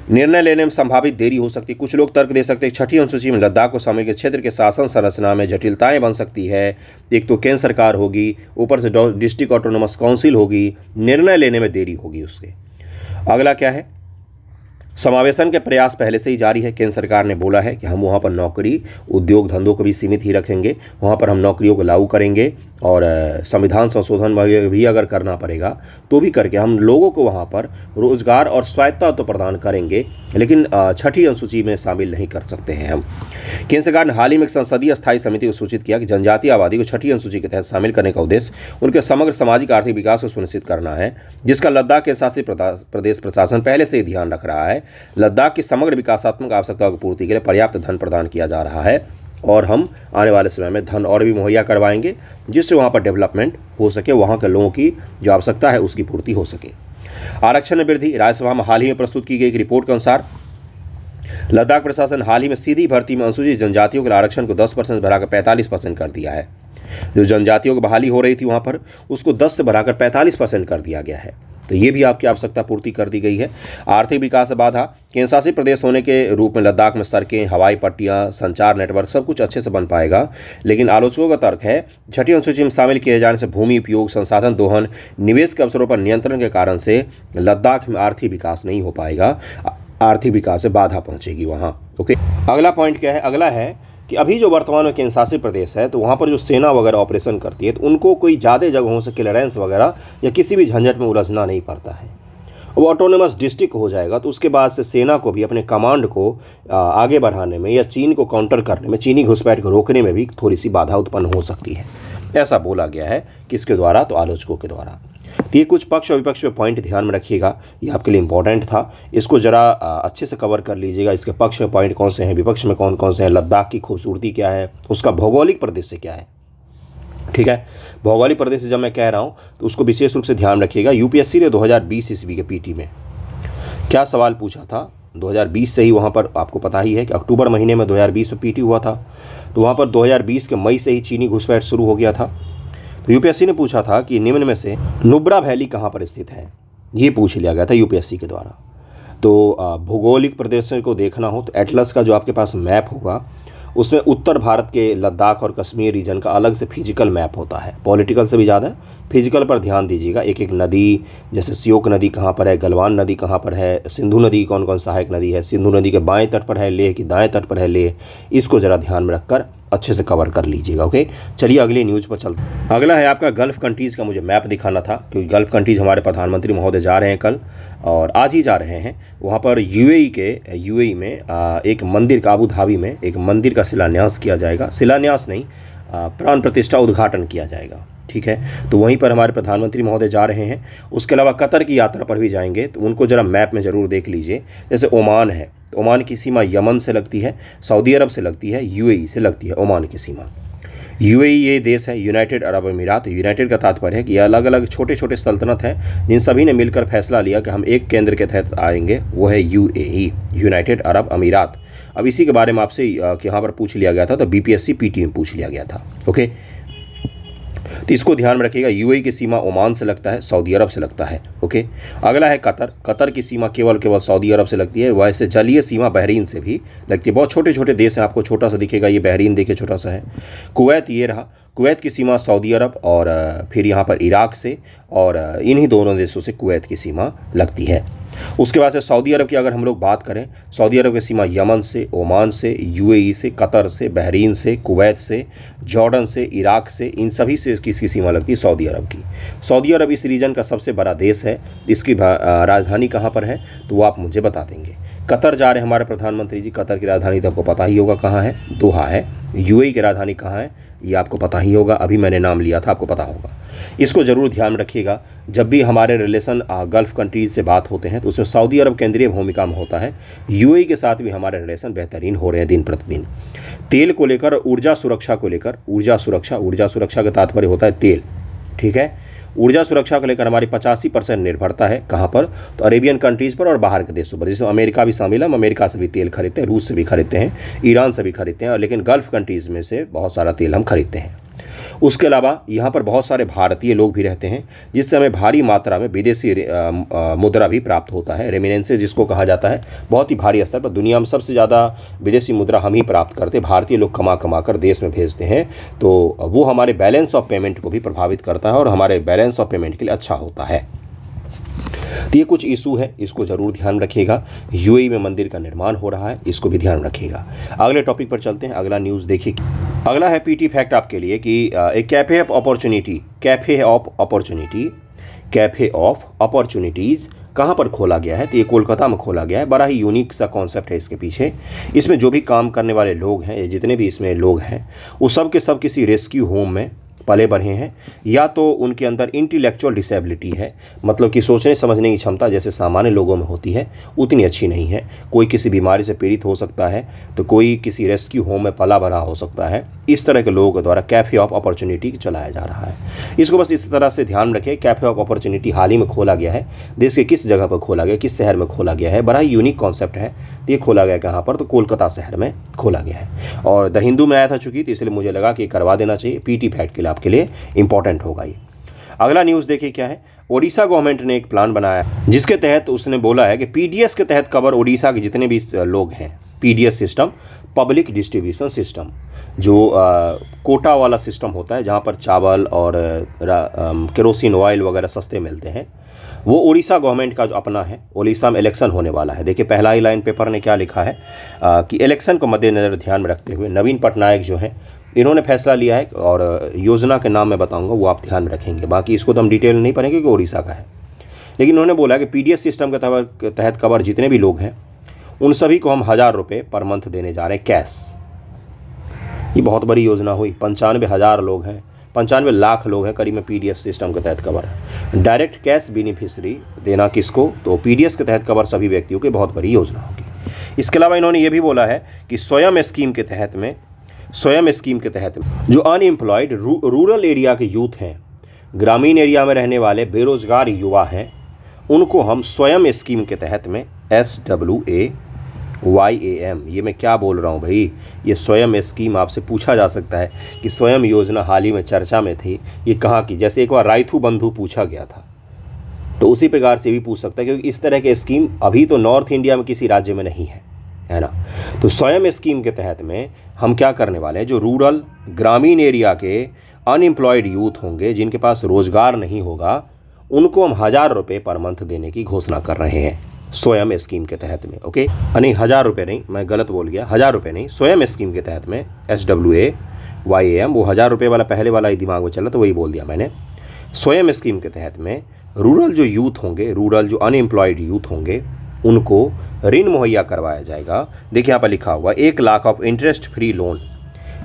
निर्णय लेने में संभावित देरी हो सकती है। कुछ लोग तर्क दे सकते हैं छठी अनुसूची में लद्दाख को शामिल क्षेत्र के शासन संरचना में जटिलताएं बन सकती है। एक तो केंद्र सरकार होगी, ऊपर से डिस्ट्रिक्ट ऑटोनोमस काउंसिल होगी, निर्णय लेने में देरी होगी उसके। अगला क्या है, समावेशन के प्रयास पहले से ही जारी है। केंद्र सरकार ने बोला है कि हम वहाँ पर नौकरी, उद्योग धंधों को भी सीमित ही रखेंगे, वहाँ पर हम नौकरियों को लागू करेंगे और संविधान संशोधन भी अगर करना पड़ेगा तो भी करके हम लोगों को वहाँ पर रोजगार और स्वायत्तता तो प्रदान करेंगे, लेकिन छठी अनुसूची में शामिल नहीं कर सकते हैं हम। केंद्र सरकार ने हाल ही में एक संसदीय स्थायी समिति को सूचित किया कि जनजातीय आबादी को छठी अनुसूची के तहत शामिल करने का उद्देश्य उनके समग्र सामाजिक आर्थिक विकास को सुनिश्चित करना है, जिसका लद्दाख के शासित प्रदेश प्रशासन पहले से ही ध्यान रख रहा है। लद्दाख की समग्र विकासात्मक आवश्यकताओं की पूर्ति के लिए पर्याप्त धन प्रदान किया जा रहा है और हम आने वाले समय में धन और भी मुहैया करवाएंगे, जिससे वहाँ पर डेवलपमेंट हो सके, वहाँ के लोगों की जो आवश्यकता है उसकी पूर्ति हो सके। आरक्षण में वृद्धि। राज्यसभा में हाल ही में प्रस्तुत की गई एक रिपोर्ट के अनुसार लद्दाख प्रशासन हाल ही में सीधी भर्ती में अनुसूचित जनजातियों के आरक्षण को 10% बढ़ाकर 45% कर दिया है। जो जनजातियों की बहाली हो रही थी वहाँ पर उसको 10 से बढ़ाकर 45% कर दिया गया है। तो ये भी आपकी आवश्यकता पूर्ति कर दी गई है। आर्थिक विकास से बाधा। केंद्र शासित प्रदेश होने के रूप में लद्दाख में सड़कें, हवाई पट्टियाँ, संचार नेटवर्क सब कुछ अच्छे से बन पाएगा, लेकिन आलोचकों का तर्क है छठी अनुसूची में शामिल किए जाने से भूमि उपयोग, संसाधन दोहन, निवेश के अवसरों पर नियंत्रण के कारण से लद्दाख में आर्थिक विकास नहीं हो पाएगा, आर्थिक विकास से बाधा पहुँचेगी वहाँ। ओके, अगला पॉइंट क्या है, अगला है कि अभी जो वर्तमान में केंद्र शासित प्रदेश है तो वहाँ पर जो सेना वगैरह ऑपरेशन करती है तो उनको कोई ज़्यादा जगहों से क्लियरेंस वगैरह या किसी भी झंझट में उलझना नहीं पड़ता है। वो ऑटोनोमस डिस्ट्रिक्ट हो जाएगा तो उसके बाद से सेना को भी अपने कमांड को आगे बढ़ाने में या चीन को काउंटर करने में, चीनी घुसपैठ को रोकने में भी थोड़ी सी बाधा उत्पन्न हो सकती है, ऐसा बोला गया है। किसके द्वारा, तो आलोचकों के द्वारा। तो ये कुछ पक्ष और विपक्ष में पॉइंट ध्यान में रखिएगा, ये आपके लिए इंपॉर्टेंट था, इसको ज़रा अच्छे से कवर कर लीजिएगा। इसके पक्ष में पॉइंट कौन से हैं, विपक्ष में कौन कौन से हैं, लद्दाख की खूबसूरती क्या है, उसका भौगोलिक परिदृश्य क्या है। ठीक है, भौगोलिक परिदृश्य जब मैं कह रहा हूँ तो उसको विशेष रूप से ध्यान रखिएगा। यूपीएससी ने 2020 ईस्वी के पीटी में क्या सवाल पूछा था, 2020 से ही वहाँ पर आपको पता ही है कि अक्टूबर महीने में 2020 में पीटी हुआ था, तो वहाँ पर 2020 के मई से ही चीनी घुसपैठ शुरू हो गया था। तो यूपीएससी ने पूछा था कि निम्न में से नुब्रा वैली कहाँ पर स्थित है। ये पूछ लिया गया था यूपीएससी के द्वारा। तो भौगोलिक प्रदर्शन को देखना हो तो एटलस का जो आपके पास मैप होगा उसमें उत्तर भारत के लद्दाख और कश्मीर रीजन का अलग से फिजिकल मैप होता है। पॉलिटिकल से भी ज़्यादा फिजिकल पर ध्यान दीजिएगा। एक एक नदी, जैसे श्योक नदी कहाँ पर है, गलवान नदी कहाँ पर है, सिंधु नदी कौन कौन सहायक नदी है, सिंधु नदी के बाएं तट पर है लेह की, दाएं तट पर है लेह, इसको ज़रा ध्यान में रखकर अच्छे से कवर कर लीजिएगा। ओके, चलिए अगली न्यूज़ पर चलते हैं। अगला है आपका गल्फ़ कंट्रीज़ का मुझे मैप दिखाना था, क्योंकि गल्फ़ कंट्रीज़ हमारे प्रधानमंत्री महोदय जा रहे हैं कल और आज ही जा रहे हैं। वहाँ पर यूएई में एक मंदिर का, अबू धाबी में एक मंदिर का शिलान्यास किया जाएगा। शिलान्यास नहीं, प्राण प्रतिष्ठा, उद्घाटन किया जाएगा। ठीक है, तो वहीं पर हमारे प्रधानमंत्री महोदय जा रहे हैं। उसके अलावा कतर की यात्रा पर भी जाएंगे, तो उनको ज़रा मैप में ज़रूर देख लीजिए। जैसे ओमान है, तो ओमान की सीमा यमन से लगती है, सऊदी अरब से लगती है, यूएई से लगती है ओमान की सीमा। यूएई ये देश है यूनाइटेड अरब अमीरात। यूनाइटेड का तात्पर्य है कि ये अलग अलग छोटे छोटे सल्तनत हैं जिन सभी ने मिलकर फैसला लिया कि हम एक केंद्र के तहत आएंगे, वो है यूएई, यूनाइटेड अरब अमीरात। अब इसी के बारे में आपसे यहाँ पर पूछ लिया गया था, तो बीपीएससी पीटी में पूछ लिया गया था। ओके, तो इसको ध्यान में रखिएगा। यूएई की सीमा ओमान से लगता है, सऊदी अरब से लगता है। ओके, अगला है कतर। कतर की सीमा केवल सऊदी अरब से लगती है। वैसे जलीय सीमा बहरीन से भी लगती है। बहुत छोटे छोटे देश हैं, आपको छोटा सा दिखेगा, ये बहरीन देखिए छोटा सा है। कुवैत ये रहा, कुवैत की सीमा सऊदी अरब और फिर यहाँ पर इराक से, और इन्हीं दोनों देशों से कुवैत की सीमा लगती है। उसके बाद से सऊदी अरब की अगर हम लोग बात करें, सऊदी अरब की सीमा यमन से, ओमान से, यूएई से, कतर से, बहरीन से, कुवैत से, जॉर्डन से, इराक से, इन सभी से किसकी सीमा लगती है? सऊदी अरब की। सऊदी अरब इस रीजन का सबसे बड़ा देश है। इसकी राजधानी कहाँ पर है तो वो आप मुझे बता देंगे। कतर जा रहे हैं हमारे प्रधानमंत्री जी। कतर की राजधानी तो आपको पता ही होगा कहाँ है, दोहा है। यूएई की राजधानी कहाँ है ये आपको पता ही होगा, अभी मैंने नाम लिया था, आपको पता होगा। इसको ज़रूर ध्यान में रखिएगा। जब भी हमारे रिलेशन गल्फ़ कंट्रीज़ से बात होते हैं तो उसमें सऊदी अरब केंद्रीय भूमिका में होता है। यूएई के साथ भी हमारे रिलेशन बेहतरीन हो रहे हैं दिन प्रतिदिन। तेल को लेकर, ऊर्जा सुरक्षा को लेकर, ऊर्जा सुरक्षा का तात्पर्य होता है तेल। ठीक है, ऊर्जा सुरक्षा को लेकर हमारी 85% निर्भरता है कहाँ पर? तो अरेबियन कंट्रीज़ पर और बाहर के देशों पर, जिसमें अमेरिका भी शामिल है। हम अमेरिका से भी तेल खरीदते हैं, रूस से भी खरीदते हैं, ईरान से भी खरीदते हैं, लेकिन गल्फ़ कंट्रीज़ में से बहुत सारा तेल हम खरीदते हैं। उसके अलावा यहाँ पर बहुत सारे भारतीय लोग भी रहते हैं, जिससे हमें भारी मात्रा में विदेशी मुद्रा भी प्राप्त होता है। रेमिनेंसेस जिसको कहा जाता है, बहुत ही भारी स्तर पर दुनिया में सबसे ज़्यादा विदेशी मुद्रा हम ही प्राप्त करते हैं। भारतीय लोग कमा कर देश में भेजते हैं, तो वो हमारे बैलेंस ऑफ पेमेंट को भी प्रभावित करता है और हमारे बैलेंस ऑफ पेमेंट के लिए अच्छा होता है। तो ये कुछ इशू है, इसको ज़रूर ध्यान रखिएगा। यूएई में मंदिर का निर्माण हो रहा है, इसको भी ध्यान रखिएगा। अगले टॉपिक पर चलते हैं। अगला न्यूज़ देखिए। अगला है पीटी फैक्ट आपके लिए कि एक कैफ़े ऑफ अपॉर्चुनिटीज़ कहाँ पर खोला गया है? तो ये कोलकाता में खोला गया है। बड़ा ही यूनिक सा कॉन्सेप्ट है इसके पीछे। इसमें जो भी काम करने वाले लोग हैं, जितने भी इसमें लोग हैं, वो सब के सब किसी रेस्क्यू होम में पले बढ़े हैं, या तो उनके अंदर इंटेलेक्चुअल डिसेबिलिटी है, मतलब कि सोचने समझने की क्षमता जैसे सामान्य लोगों में होती है उतनी अच्छी नहीं है। कोई किसी बीमारी से पीड़ित हो सकता है, तो कोई किसी रेस्क्यू होम में पला बढ़ा हो सकता है। इस तरह के लोगों के द्वारा कैफ़े ऑफ अपॉर्चुनिटी चलाया जा रहा है। इसको बस इस तरह से ध्यान रखें। कैफ़े ऑफ अपॉर्चुनिटी हाल ही में खोला गया है। देश के किस जगह पर खोला गया, किस शहर में खोला गया है? बड़ा ही यूनिक कॉन्सेप्ट है। ये खोला गया कहाँ पर? तो कोलकाता शहर में खोला गया है। और द हिंदू में आया था चूँकि, तो इसलिए मुझे लगा कि करवा देना चाहिए। पीटी फैक्ट के लिए आपके लिए इंपॉर्टेंट होगा ये। अगला न्यूज़ देखिए क्या है। ओडिशा गवर्नमेंट ने एक प्लान बनाया जिसके तहत उसने बोला है कि पीडीएस के तहत कवर ओडिशा के जितने भी लोग हैं, PDS system, public distribution system, जो कोटा वाला सिस्टम होता है जहाँ पर चावल और केरोसिन ऑयल वगैरह सस्ते मिलते हैं, वो ओडिशा गवर्नमेंट का जो अपना है। ओडिशा में इलेक्शन होने वाला है। देखिए पहला ही लाइन पेपर ने क्या लिखा है कि इलेक्शन को मद्देनज़र ध्यान में रखते हुए नवीन पटनायक जो हैं, इन्होंने फैसला लिया है, और योजना के नाम मैं बताऊंगा, वो आप ध्यान में रखेंगे। बाकी इसको तो हम डिटेल नहीं पढ़ेंगे क्योंकि ओडिशा का है। लेकिन उन्होंने बोला कि पीडीएस सिस्टम के तहत कवर जितने भी लोग हैं उन सभी को हम 1000 रुपये पर मंथ देने जा रहे हैं कैश। ये बहुत बड़ी योजना हुई। 95,000 लोग हैं, 95 लाख लोग हैं करीब में पीडीएस सिस्टम के तहत कवर है। डायरेक्ट कैश बेनिफिशरी देना किसको? तो पीडीएस के तहत कवर सभी व्यक्तियों की बहुत बड़ी योजना होगी। इसके अलावा इन्होंने ये भी बोला है कि स्वयं स्कीम के तहत जो अनएम्प्लॉयड रूरल एरिया के यूथ हैं, ग्रामीण एरिया में रहने वाले बेरोजगार युवा हैं, उनको हम स्वयं स्कीम के तहत में SWAYAM, ये मैं क्या बोल रहा हूँ भाई, ये स्वयं स्कीम आपसे पूछा जा सकता है कि स्वयं योजना हाल ही में चर्चा में थी, ये कहाँ की? जैसे एक बार राइथू बंधु पूछा गया था, तो उसी प्रकार से भी पूछ सकता है, क्योंकि इस तरह के स्कीम अभी तो नॉर्थ इंडिया में किसी राज्य में नहीं है ना। तो स्वयं स्कीम के तहत में हम क्या करने वाले हैं, जो रूरल ग्रामीण एरिया के अनएम्प्लॉयड यूथ होंगे, जिनके पास रोजगार नहीं होगा, उनको हम 1000 रुपये पर मंथ देने की घोषणा कर रहे हैं स्वयं स्कीम के तहत में। ओके, नहीं 1000 रुपये नहीं, मैं गलत बोल गया, 1000 रुपये नहीं, स्वयं स्कीम के तहत में SWAYAM, वो 1000 रुपये वाला पहले वाला ही दिमाग में चला तो वही बोल दिया मैंने। स्वयं स्कीम के तहत में रूरल जो यूथ होंगे, रूरल जो अनएम्प्लॉयड यूथ होंगे, उनको ऋण मुहैया करवाया जाएगा। देखिए यहाँ पर लिखा हुआ 1 lakh of interest free loan,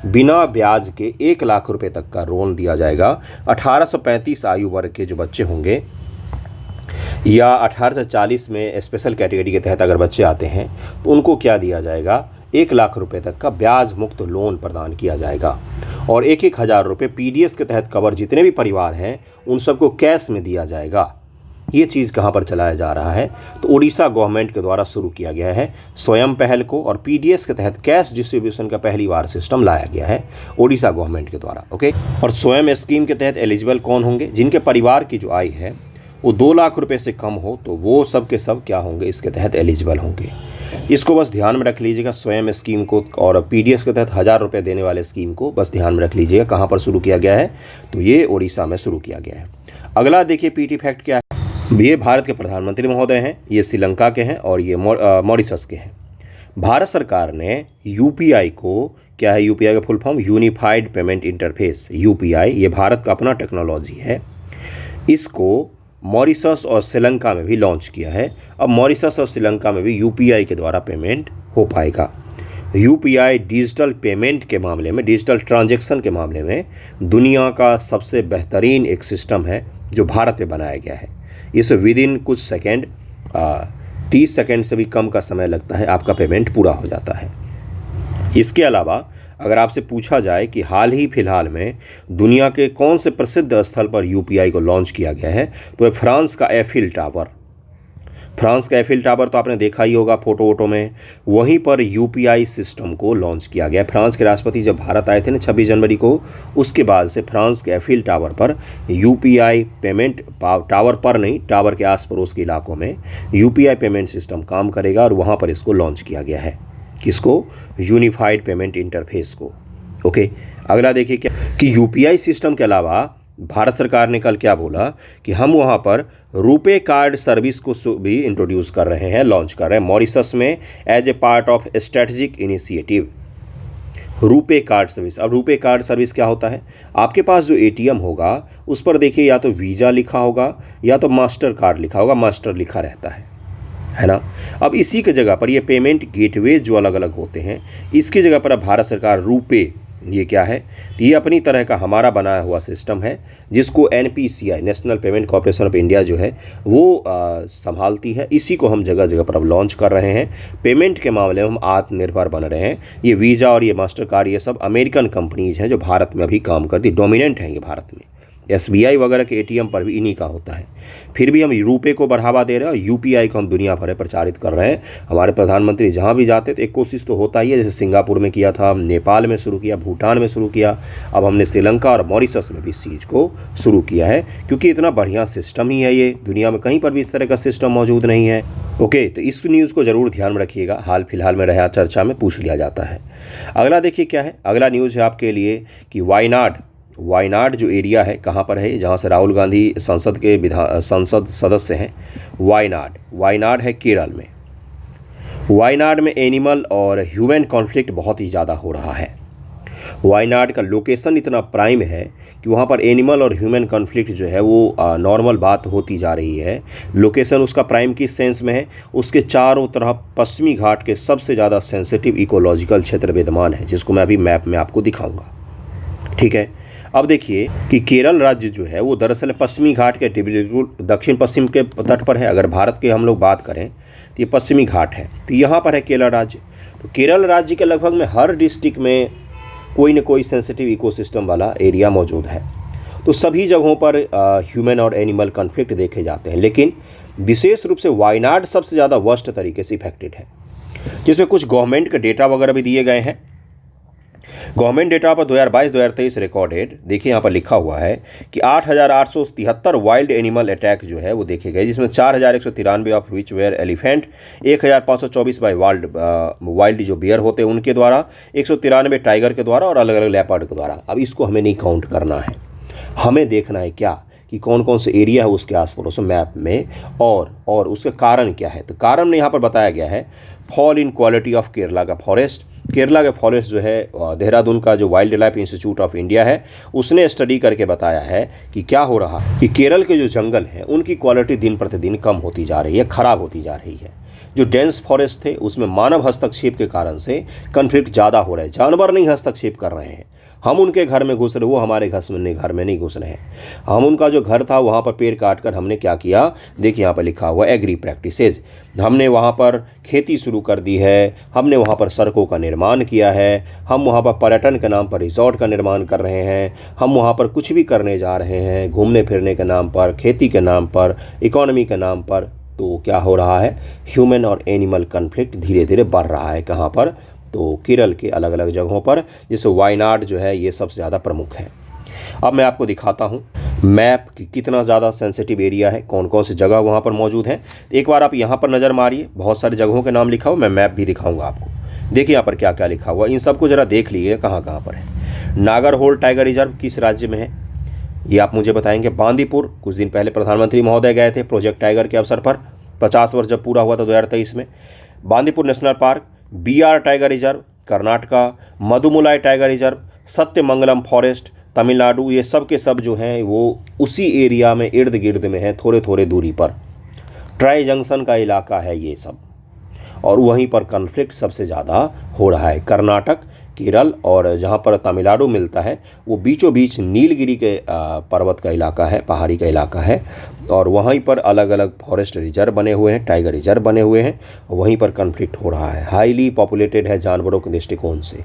बिना ब्याज के 1 लाख रुपए तक का लोन दिया जाएगा। 18 से 35 आयु वर्ग के जो बच्चे होंगे या 18 से 40 में स्पेशल कैटेगरी के तहत अगर बच्चे आते हैं तो उनको क्या दिया जाएगा, 1 लाख रुपए तक का ब्याज मुक्त लोन प्रदान किया जाएगा। और 1-1 हज़ार रुपये PDS के तहत कवर जितने भी परिवार हैं उन सबको कैश में दिया जाएगा। ये चीज़ कहाँ पर चलाया जा रहा है, तो उड़ीसा गवर्नमेंट के द्वारा शुरू किया गया है स्वयं पहल को, और PDS के तहत कैश डिस्ट्रीब्यूशन का पहली बार सिस्टम लाया गया है उड़ीसा गवर्नमेंट के द्वारा। ओके, और स्वयं स्कीम के तहत एलिजिबल कौन होंगे, जिनके परिवार की जो आय है वो 2 लाख रुपए से कम हो, तो वो सब के सब क्या होंगे, इसके तहत एलिजिबल होंगे। इसको बस ध्यान में रख लीजिएगा, स्वयं स्कीम को और PDS के तहत 1000 रुपये देने वाले स्कीम को बस ध्यान में रख लीजिएगा। कहाँ पर शुरू किया गया है, तो ये उड़ीसा में शुरू किया गया है। अगला देखिए PT फैक्ट क्या है। ये भारत के प्रधानमंत्री महोदय हैं, ये श्रीलंका के हैं और ये मॉरिशस के हैं। भारत सरकार ने UPI को, क्या है UPI का full form, unified payment interface, UPI, ये भारत का अपना टेक्नोलॉजी है। इसको मॉरिशस और श्रीलंका में भी लॉन्च किया है। अब मॉरिशस और श्रीलंका में भी UPI के द्वारा पेमेंट हो पाएगा। UPI डिजिटल पेमेंट के मामले में, डिजिटल ट्रांजैक्शन के मामले में दुनिया का सबसे बेहतरीन एक सिस्टम है जो भारत में बनाया गया है। इस विदिन कुछ सेकेंड, 30 सेकेंड से भी कम का समय लगता है, आपका पेमेंट पूरा हो जाता है। इसके अलावा अगर आपसे पूछा जाए कि हाल ही फिलहाल में दुनिया के कौन से प्रसिद्ध स्थल पर UPI को लॉन्च किया गया है, तो है फ्रांस का एफिल टावर। फ्रांस का एफिल टावर तो आपने देखा ही होगा फोटो वोटो में, वहीं पर UPI सिस्टम को लॉन्च किया गया। फ्रांस के राष्ट्रपति जब भारत आए थे ना 26 जनवरी को, उसके बाद से फ्रांस के एफिल टावर पर UPI पेमेंट, टावर पर नहीं, टावर के आस पड़ोस के इलाकों में UPI पेमेंट सिस्टम काम करेगा और वहाँ पर इसको लॉन्च किया गया है। किसको, यूनिफाइड पेमेंट इंटरफेस को। ओके, अगला देखिए क्या कि UPI सिस्टम के अलावा भारत सरकार ने कल क्या बोला कि हम वहाँ पर रुपे कार्ड सर्विस को भी इंट्रोड्यूस कर रहे हैं, लॉन्च कर रहे हैं मॉरिशस में as a part of strategic initiative. RuPay card service, अब रुपे कार्ड सर्विस क्या होता है, आपके पास जो ATM होगा उस पर देखिए या तो वीज़ा लिखा होगा या तो मास्टर कार्ड लिखा होगा, मास्टर लिखा रहता है ना। अब इसी की जगह पर ये पेमेंट गेटवे जो अलग अलग होते हैं, इसकी जगह पर अब भारत सरकार रुपे, ये क्या है, तो ये अपनी तरह का हमारा बनाया हुआ सिस्टम है जिसको NPCI, national payment corporation of India जो है वो संभालती है। इसी को हम जगह जगह पर अब लॉन्च कर रहे हैं। पेमेंट के मामले में हम आत्मनिर्भर बन रहे हैं। ये वीज़ा और ये मास्टर कार्ड, ये सब अमेरिकन कंपनीज हैं जो भारत में अभी काम करती, डोमिनेंट हैं ये भारत में। SBI वगैरह के ATM पर भी इन्हीं का होता है। फिर भी हम रुपे को बढ़ावा दे रहे हैं और UPI को हम दुनिया भर में प्रचारित कर रहे हैं। हमारे प्रधानमंत्री जहाँ भी जाते तो एक कोशिश तो होता ही है, जैसे सिंगापुर में किया था, नेपाल में शुरू किया, भूटान में शुरू किया, अब हमने श्रीलंका और मॉरिशस में भी इस चीज़ को शुरू किया है, क्योंकि इतना बढ़िया सिस्टम ही है ये, दुनिया में कहीं पर भी इस तरह का सिस्टम मौजूद नहीं है। ओके, तो इस न्यूज़ को ज़रूर ध्यान में रखिएगा, हाल फिलहाल में रहा चर्चा में पूछ लिया जाता है। अगला देखिए क्या है, अगला न्यूज़ है आपके लिए कि वायनाड जो एरिया है, कहाँ पर है, जहाँ से राहुल गांधी संसद सदस्य हैं, वायनाड है केरल में। वायनाड में एनिमल और ह्यूमन कॉन्फ्लिक्ट बहुत ही ज़्यादा हो रहा है। वायनाड का लोकेशन इतना प्राइम है कि वहाँ पर एनिमल और ह्यूमन कॉन्फ्लिक्ट जो है वो नॉर्मल बात होती जा रही है। लोकेशन उसका प्राइम किस सेंस में है, उसके चारों तरफ पश्चिमी घाट के सबसे ज़्यादा सेंसिटिव इकोलॉजिकल क्षेत्र विद्यमान है, जिसको मैं अभी मैप में आपको दिखाऊंगा। ठीक है, अब देखिए कि केरल राज्य जो है वो दरअसल पश्चिमी घाट के बिल्कुल दक्षिण पश्चिम के तट पर है। अगर भारत के हम लोग बात करें तो ये पश्चिमी घाट है, तो यहाँ पर है केरल राज्य। तो केरल राज्य के लगभग में हर डिस्ट्रिक्ट में कोई न कोई सेंसिटिव इकोसिस्टम वाला एरिया मौजूद है। तो सभी जगहों पर ह्यूमन और एनिमल कॉन्फ्लिक्ट देखे जाते हैं, लेकिन विशेष रूप से वायनाड सबसे ज़्यादा वर्स्ट तरीके से इफेक्टेड है, जिसमें कुछ गवर्नमेंट के डेटा वगैरह भी दिए गए हैं। गवर्नमेंट डेटा पर 2022-2023 रिकॉर्डेड, देखिए यहाँ पर लिखा हुआ है कि 8,873 वाइल्ड एनिमल अटैक जो है वो देखे गए, जिसमें 4,193 of which were elephant, 1,524 by wild जो बियर होते हैं उनके द्वारा, 193 टाइगर के द्वारा और अलग अलग लेपर्ड के द्वारा। अब इसको हमें नहीं काउंट करना है, हमें देखना है क्या कि कौन कौन से एरिया है उसके आस पड़ोस मैप में, और उसका कारण क्या है। तो कारण यहाँ पर बताया गया है fall in quality of Kerala का फॉरेस्ट। केरला का फॉरेस्ट जो है, देहरादून का जो wild life institute of India है उसने स्टडी करके बताया है कि क्या हो रहा है कि केरल के जो जंगल हैं उनकी क्वालिटी दिन प्रतिदिन कम होती जा रही है, ख़राब होती जा रही है। जो डेंस फॉरेस्ट थे उसमें मानव हस्तक्षेप के कारण से कन्फ्लिक्ट ज़्यादा हो रहा है, जानवर नहीं हस्तक्षेप कर रहे हैं, हम उनके घर में घुस रहे, वो हमारे घर में नहीं घुस रहे हैं। हम उनका जो घर था वहाँ पर पेड़ काट कर हमने क्या किया, देखिए यहाँ पर लिखा हुआ एग्री प्रैक्टिसेज, हमने वहाँ पर खेती शुरू कर दी है, हमने वहाँ पर सड़कों का निर्माण किया है, हम वहाँ पर पर्यटन के नाम पर रिजॉर्ट का निर्माण कर रहे हैं, हम वहाँ पर कुछ भी करने जा रहे हैं, घूमने फिरने के नाम पर, खेती के नाम पर, इकोनॉमी के नाम पर। तो क्या हो रहा है, ह्यूमन और एनिमल कन्फ्लिक्ट धीरे धीरे बढ़ रहा है। कहाँ पर, तो केरल के अलग अलग जगहों पर, जैसे वायनाड जो है ये सबसे ज़्यादा प्रमुख है। अब मैं आपको दिखाता हूँ मैप कि कितना ज़्यादा सेंसिटिव एरिया है, कौन कौन सी जगह वहाँ पर मौजूद हैं। एक बार आप यहाँ पर नज़र मारिए, बहुत सारी जगहों के नाम लिखा हुआ, मैं मैप भी दिखाऊंगा आपको। देखिए यहाँ पर क्या क्या लिखा हुआ, इन सबको ज़रा देख लीजिए कहाँ कहाँ पर है। नागरहोल टाइगर रिजर्व किस राज्य में है ये आप मुझे बताएंगे। बांदीपुर, कुछ दिन पहले प्रधानमंत्री महोदय गए थे प्रोजेक्ट टाइगर के अवसर पर, 50 वर्ष जब पूरा हुआ था 2023 में। Bandipur national park, BR tiger reserve Karnataka, Mudumalai tiger reserve, Sathyamangalam forest Tamil Nadu, ये सब के सब जो हैं वो उसी एरिया में इर्द गिर्द में है, थोड़े थोड़े दूरी पर। ट्राई जंक्शन का इलाका है ये सब, और वहीं पर कन्फ्लिक्ट सबसे ज़्यादा हो रहा है। कर्नाटक, केरल और जहाँ पर तमिलनाडु मिलता है वो बीचों बीच नीलगिरी के पर्वत का इलाका है, पहाड़ी का इलाका है, और वहीं पर अलग अलग फॉरेस्ट रिजर्व बने हुए हैं, टाइगर रिजर्व बने हुए हैं, वहीं पर कन्फ्लिक्ट हो रहा है। हाईली पॉपुलेटेड है जानवरों के दृष्टिकोण से,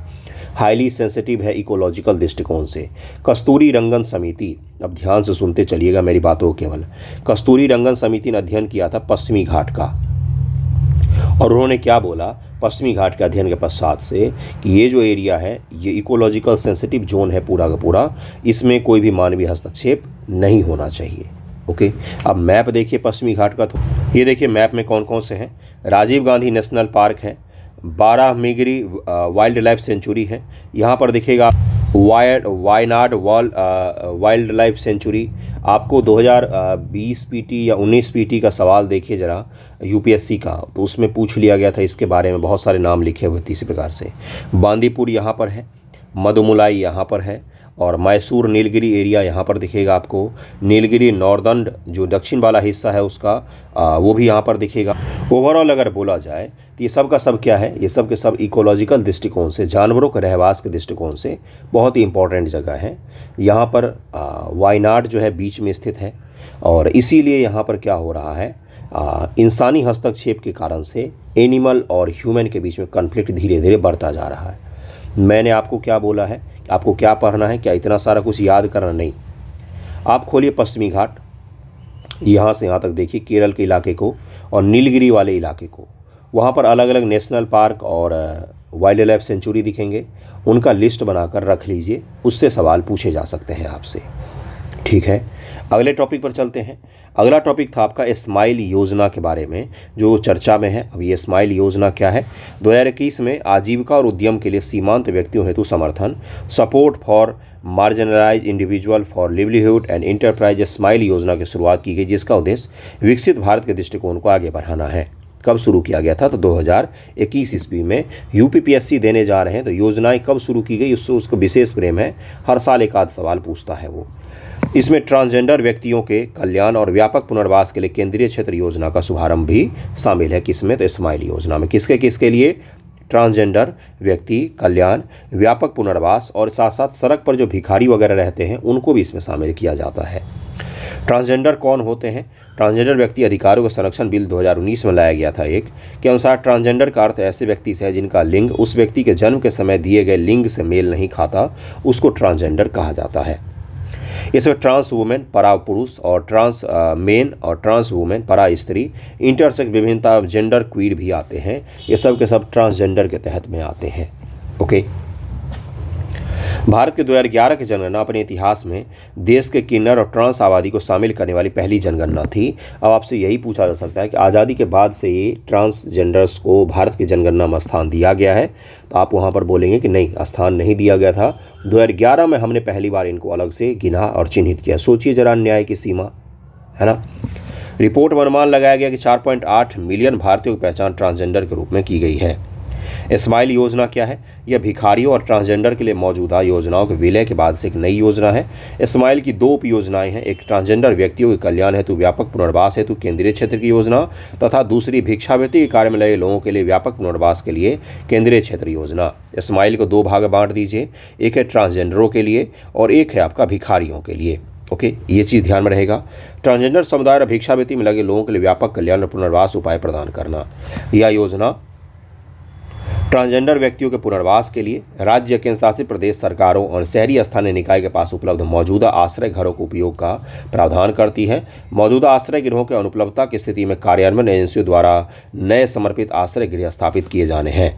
हाईली सेंसिटिव है इकोलॉजिकल दृष्टिकोण से। कस्तूरी रंगन समिति, अब ध्यान से सुनते चलिएगा मेरी बातों को केवल, कस्तूरी रंगन समिति ने अध्ययन किया था पश्चिमी घाट का, और उन्होंने क्या बोला पश्चिमी घाट के अध्ययन के पश्चात से कि ये जो एरिया है ये इकोलॉजिकल सेंसिटिव जोन है पूरा का पूरा, इसमें कोई भी मानवीय हस्तक्षेप नहीं होना चाहिए। ओके, अब मैप देखिए पश्चिमी घाट का, तो ये देखिए मैप में कौन कौन से हैं। राजीव गांधी नेशनल पार्क है, बाराहमीगिरी वाइल्ड लाइफ सेंचुरी है, यहाँ पर दिखेगा वायनाड वाइल्ड लाइफ सेंचुरी। आपको 2020 पीटी या 19 पीटी का सवाल देखिए ज़रा यूपीएससी का, तो उसमें पूछ लिया गया था इसके बारे में, बहुत सारे नाम लिखे हुए थे इसी प्रकार से। बांदीपुर यहाँ पर है, मधुमुलाई यहाँ पर है, और मैसूर नीलगिरी एरिया यहाँ पर दिखेगा आपको। नीलगिरी नॉर्दर्न जो दक्षिण वाला हिस्सा है उसका वो भी यहाँ पर दिखेगा। ओवरऑल अगर बोला जाए तो ये सब का सब क्या है, ये सब के सब इकोलॉजिकल दृष्टिकोण से, जानवरों के रहवास के दृष्टिकोण से बहुत ही इंपॉर्टेंट जगह है। यहाँ पर वायनाड जो है बीच में स्थित है, और इसीलिए यहाँ पर क्या हो रहा है, इंसानी हस्तक्षेप के कारण से एनिमल और ह्यूमन के बीच में कन्फ्लिक्ट धीरे धीरे बढ़ता जा रहा है। मैंने आपको क्या बोला है, आपको क्या पढ़ना है, क्या इतना सारा कुछ याद करना नहीं। आप खोलिए पश्चिमी घाट, यहाँ से यहाँ तक देखिए केरल के इलाके को और नीलगिरी वाले इलाके को, वहाँ पर अलग अलग नेशनल पार्क और वाइल्ड लाइफ सेंचुरी दिखेंगे, उनका लिस्ट बनाकर रख लीजिए, उससे सवाल पूछे जा सकते हैं आपसे। ठीक है, अगले टॉपिक पर चलते हैं। अगला टॉपिक था आपका स्माइल योजना के बारे में जो चर्चा में है। अब ये स्माइल योजना क्या है, 2021 में आजीविका और उद्यम के लिए सीमांत व्यक्तियों हेतु समर्थन, support for marginalise individual for livelihood and enterprise SMILE योजना की शुरुआत की गई, जिसका उद्देश्य विकसित भारत के दृष्टिकोण को आगे बढ़ाना है। कब शुरू किया गया था, तो 2021 ईस्वी में। यूपीपीएससी देने जा रहे हैं, तो योजनाएं कब शुरू की गई उसको विशेष प्रेम है, हर साल एक आध सवाल पूछता है वो। इसमें ट्रांसजेंडर व्यक्तियों के कल्याण और व्यापक पुनर्वास के लिए केंद्रीय क्षेत्र योजना का शुभारंभ भी शामिल है। किसमें, तो स्माइल योजना में। किसके लिए, ट्रांसजेंडर व्यक्ति कल्याण, व्यापक पुनर्वास, और साथ साथ सड़क पर जो भिखारी वगैरह रहते हैं उनको भी इसमें शामिल किया जाता है। ट्रांसजेंडर कौन होते हैं, ट्रांसजेंडर व्यक्ति अधिकारों का संरक्षण बिल 2019 में लाया गया था एक के अनुसार ट्रांसजेंडर का अर्थ ऐसे व्यक्ति से है जिनका लिंग उस व्यक्ति के जन्म के समय दिए गए लिंग से मेल नहीं खाता, उसको ट्रांसजेंडर कहा जाता है। इसमें ट्रांस वुमेन परा पुरुष और ट्रांस मेन और ट्रांस वुमेन परा स्त्री, इंटरसेक्स विभिन्नता जेंडर क्वीर भी आते हैं। ये सब के सब ट्रांसजेंडर के तहत में आते हैं। ओके, भारत के 2011 की जनगणना अपने इतिहास में देश के किन्नर और ट्रांस आबादी को शामिल करने वाली पहली जनगणना थी। अब आपसे यही पूछा जा सकता है कि आज़ादी के बाद से ये ट्रांसजेंडर्स को भारत की जनगणना में स्थान दिया गया है, तो आप वहाँ पर बोलेंगे कि नहीं, स्थान नहीं दिया गया था। 2011 में हमने पहली बार इनको अलग से गिना और चिन्हित किया। सोचिए जरा न्याय की सीमा, है ना। रिपोर्ट में अनुमान लगाया गया कि 4.8 मिलियन भारतीयों की पहचान ट्रांसजेंडर के रूप में की गई है। स्माइल योजना क्या है? यह भिखारियों और ट्रांसजेंडर के लिए मौजूदा योजनाओं के विलय के बाद से एक नई योजना है। स्माइल की दो उपयोजनाएं हैं, एक ट्रांसजेंडर व्यक्तियों के कल्याण हेतु व्यापक पुनर्वास हेतु केंद्रीय क्षेत्र की योजना तथा दूसरी भिक्षावृत्ति के कार्य में लगे लोगों के लिए व्यापक पुनर्वास के लिए केंद्रीय क्षेत्र योजना। स्माइल को दो भाग में बांट दीजिए, एक है ट्रांसजेंडरों के लिए और एक है आपका भिखारियों के लिए। ओके, ये चीज़ ध्यान में रहेगा। ट्रांसजेंडर समुदाय और भिक्षावृत्ति में लगे लोगों के लिए व्यापक कल्याण और पुनर्वास उपाय प्रदान करना। यह योजना ट्रांसजेंडर व्यक्तियों के पुनर्वास के लिए राज्य, केंद्र शासित प्रदेश सरकारों और शहरी स्थानीय निकाय के पास उपलब्ध मौजूदा आश्रय घरों के उपयोग का प्रावधान करती है। मौजूदा आश्रय गृहों के अनुपलब्धता की स्थिति में कार्यान्वयन एजेंसियों द्वारा नए समर्पित आश्रय गृह स्थापित किए जाने हैं।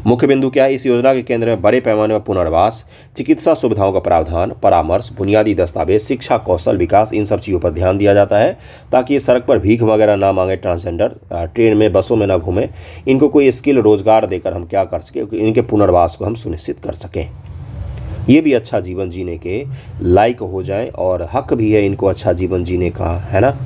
मुख्य बिंदु क्या है? इस योजना के केंद्र में बड़े पैमाने पर पुनर्वास, चिकित्सा सुविधाओं का प्रावधान, परामर्श, बुनियादी दस्तावेज, शिक्षा, कौशल विकास, इन सब चीज़ों पर ध्यान दिया जाता है ताकि ये सड़क पर भीख वगैरह ना मांगे, ट्रांसजेंडर ट्रेन में बसों में ना घूमें। इनको कोई स्किल रोजगार देकर हम क्या कर सकें, इनके पुनर्वास को हम सुनिश्चित कर सकें, ये भी अच्छा जीवन जीने के लायक हो जाएं और हक भी है इनको अच्छा जीवन जीने का, है ना।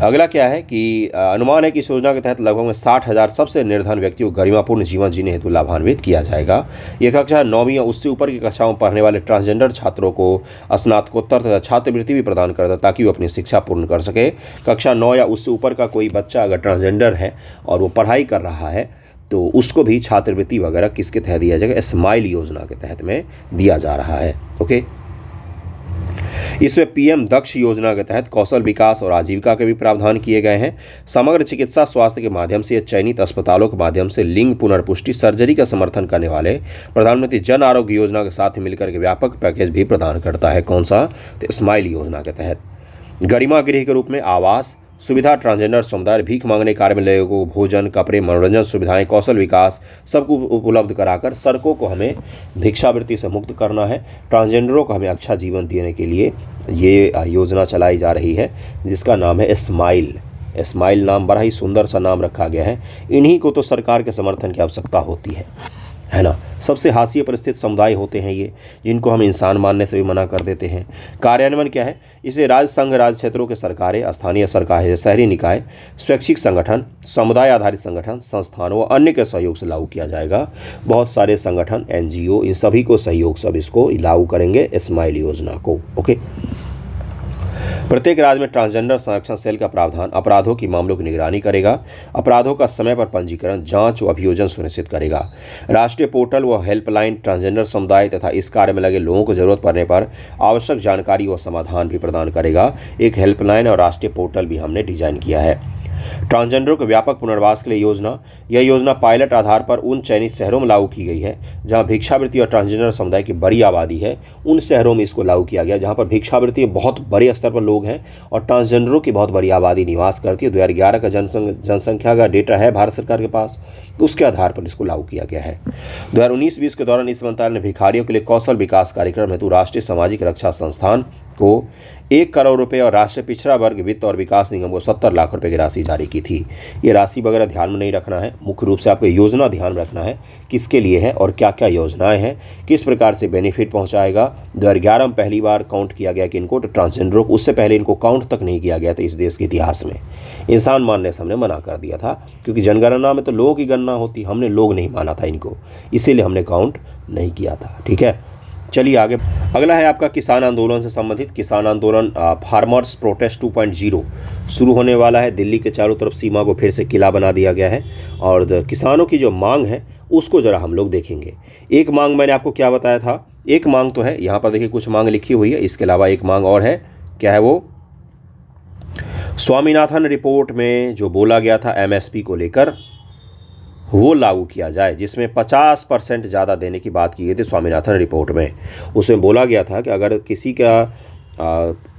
अगला क्या है कि अनुमान है कि इस योजना के तहत लगभग 60,000 सबसे निर्धन व्यक्तियों को गरिमापूर्ण जीवन जीने हेतु लाभान्वित किया जाएगा। यह कक्षा 9वीं या उससे ऊपर की कक्षाओं में पढ़ने वाले ट्रांसजेंडर छात्रों को स्नातकोत्तर तथा छात्रवृत्ति भी प्रदान करता ताकि वो अपनी शिक्षा पूर्ण कर सके। कक्षा 9 या उससे ऊपर का कोई बच्चा अगर ट्रांसजेंडर है और वो पढ़ाई कर रहा है तो उसको भी छात्रवृत्ति वगैरह किसके तहत दिया जाएगा? स्माइल योजना के तहत में दिया जा रहा है। ओके, इसमें पीएम दक्ष योजना के तहत कौशल विकास और आजीविका के भी प्रावधान किए गए हैं। समग्र चिकित्सा स्वास्थ्य के माध्यम से चयनित अस्पतालों के माध्यम से लिंग पुनर्पुष्टि सर्जरी का समर्थन करने वाले प्रधानमंत्री जन आरोग्य योजना के साथ मिलकर के व्यापक पैकेज भी प्रदान करता है। कौन सा? तो स्माइल योजना के तहत गरिमा गृह के रूप में आवास सुविधा, ट्रांसजेंडर समुदाय भीख मांगने कार्य में लोगों को भोजन, कपड़े, मनोरंजन सुविधाएं, कौशल विकास सबको उपलब्ध कराकर सड़कों को हमें भिक्षावृत्ति से मुक्त करना है। ट्रांसजेंडरों को हमें अच्छा जीवन देने के लिए ये योजना चलाई जा रही है जिसका नाम है स्माइल। स्माइल नाम बड़ा ही सुंदर सा नाम रखा गया है। इन्हीं को तो सरकार के समर्थन की आवश्यकता होती है ना। सबसे हाशिए पर स्थित समुदाय होते हैं ये, जिनको हम इंसान मानने से भी मना कर देते हैं। कार्यान्वयन क्या है? इसे राज्य, संघ, राज्य क्षेत्रों के सरकारें, स्थानीय सरकार, शहरी निकाय, स्वैच्छिक संगठन, समुदाय आधारित संगठन, संस्थान व अन्य के सहयोग से लागू किया जाएगा। बहुत सारे संगठन, NGO, इन सभी को सहयोग सब इसको लागू करेंगे स्माइल योजना को। ओके, प्रत्येक राज्य में ट्रांसजेंडर संरक्षण सेल का प्रावधान अपराधों की मामलों की निगरानी करेगा, अपराधों का समय पर पंजीकरण, जांच व अभियोजन सुनिश्चित करेगा। राष्ट्रीय पोर्टल व हेल्पलाइन ट्रांसजेंडर समुदाय तथा इस कार्य में लगे लोगों को जरूरत पड़ने पर आवश्यक जानकारी व समाधान भी प्रदान करेगा। एक हेल्पलाइन और राष्ट्रीय पोर्टल भी हमने डिजाइन किया है। ट्रांसजेंडरों के व्यापक पुनर्वास के लिए योजना, यह योजना पायलट आधार पर उन चयनित शहरों में लागू की गई है जहां भिक्षावृत्ति और ट्रांसजेंडर समुदाय की बड़ी आबादी है। उन शहरों में इसको लागू किया गया जहां पर भिक्षावृत्ति में बहुत बड़े स्तर पर लोग हैं और ट्रांसजेंडरों की बहुत बड़ी आबादी निवास करती है। 2011 का जनसंख्या का डेटा है भारत सरकार के पास, उसके आधार पर इसको लागू किया गया है। 2019-20 के दौरान इस मंत्रालय ने भिखारियों के लिए कौशल विकास कार्यक्रम हेतु राष्ट्रीय सामाजिक रक्षा संस्थान को 1 करोड़ रुपए और राष्ट्रीय पिछड़ा वर्ग वित्त और विकास निगम को 70 लाख रुपए की राशि जारी की थी। ये राशि वगैरह ध्यान में नहीं रखना है, मुख्य रूप से आपको योजना ध्यान में रखना है किसके लिए है और क्या क्या योजनाएं हैं, किस प्रकार से बेनिफिट पहुंचाएगा। 2011 में पहली बार काउंट किया गया कि इनको ट्रांसजेंडरों को, उससे पहले इनको काउंट तक नहीं किया गया था इस देश के इतिहास में। इंसान मानने से हमने मना कर दिया था क्योंकि जनगणना में तो लोगों की गणना होती, हमने लोग नहीं माना था इनको, इसीलिए हमने काउंट नहीं किया था। ठीक है, चलिए आगे। अगला है आपका किसान आंदोलन से संबंधित। किसान आंदोलन फार्मर्स प्रोटेस्ट 2.0 शुरू होने वाला है। दिल्ली के चारों तरफ सीमा को फिर से किला बना दिया गया है और किसानों की जो मांग है उसको जरा हम लोग देखेंगे। एक मांग मैंने आपको क्या बताया था, एक मांग तो है यहाँ पर देखिए, कुछ मांग लिखी हुई है, इसके अलावा एक मांग और है। क्या है वो? स्वामीनाथन रिपोर्ट में जो बोला गया था MSP को लेकर वो लागू किया जाए, जिसमें 50% ज़्यादा देने की बात की गई थी स्वामीनाथन रिपोर्ट में। उसमें बोला गया था कि अगर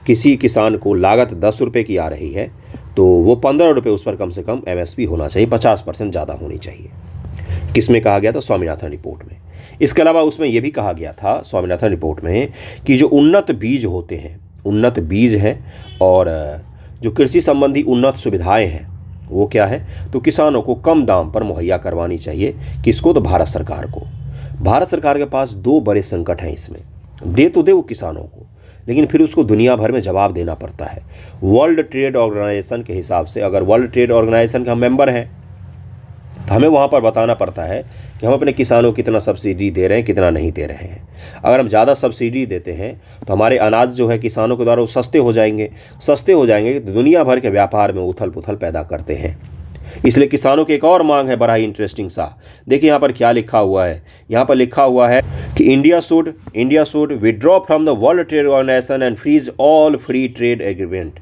किसी किसान को लागत 10 रुपये की आ रही है तो वो 15 रुपये उस पर कम से कम MSP होना चाहिए, 50% ज़्यादा होनी चाहिए। किस में कहा गया था? स्वामीनाथन रिपोर्ट में। इसके अलावा उसमें यह भी कहा गया था स्वामीनाथन रिपोर्ट में कि जो उन्नत बीज होते हैं, उन्नत बीज हैं और जो कृषि संबंधी उन्नत सुविधाएं हैं वो क्या है, तो किसानों को कम दाम पर मुहैया करवानी चाहिए। किसको? तो भारत सरकार को। भारत सरकार के पास दो बड़े संकट हैं इसमें। दे तो दे वो किसानों को, लेकिन फिर उसको दुनिया भर में जवाब देना पड़ता है। वर्ल्ड ट्रेड ऑर्गेनाइजेशन के हिसाब से अगर वर्ल्ड ट्रेड ऑर्गेनाइजेशन का मेंबर हैं तो हमें वहाँ पर बताना पड़ता है कि हम अपने किसानों को कितना सब्सिडी दे रहे हैं, कितना नहीं दे रहे हैं। अगर हम ज़्यादा सब्सिडी देते हैं तो हमारे अनाज जो है किसानों के द्वारा वो सस्ते हो जाएंगे तो दुनिया भर के व्यापार में उथल पुथल पैदा करते हैं। इसलिए किसानों की एक और मांग है, बड़ा ही इंटरेस्टिंग सा। देखिए यहाँ पर क्या लिखा हुआ है। यहाँ पर लिखा हुआ है कि India should withdraw from the World Trade Organization and freeze all free trade agreement.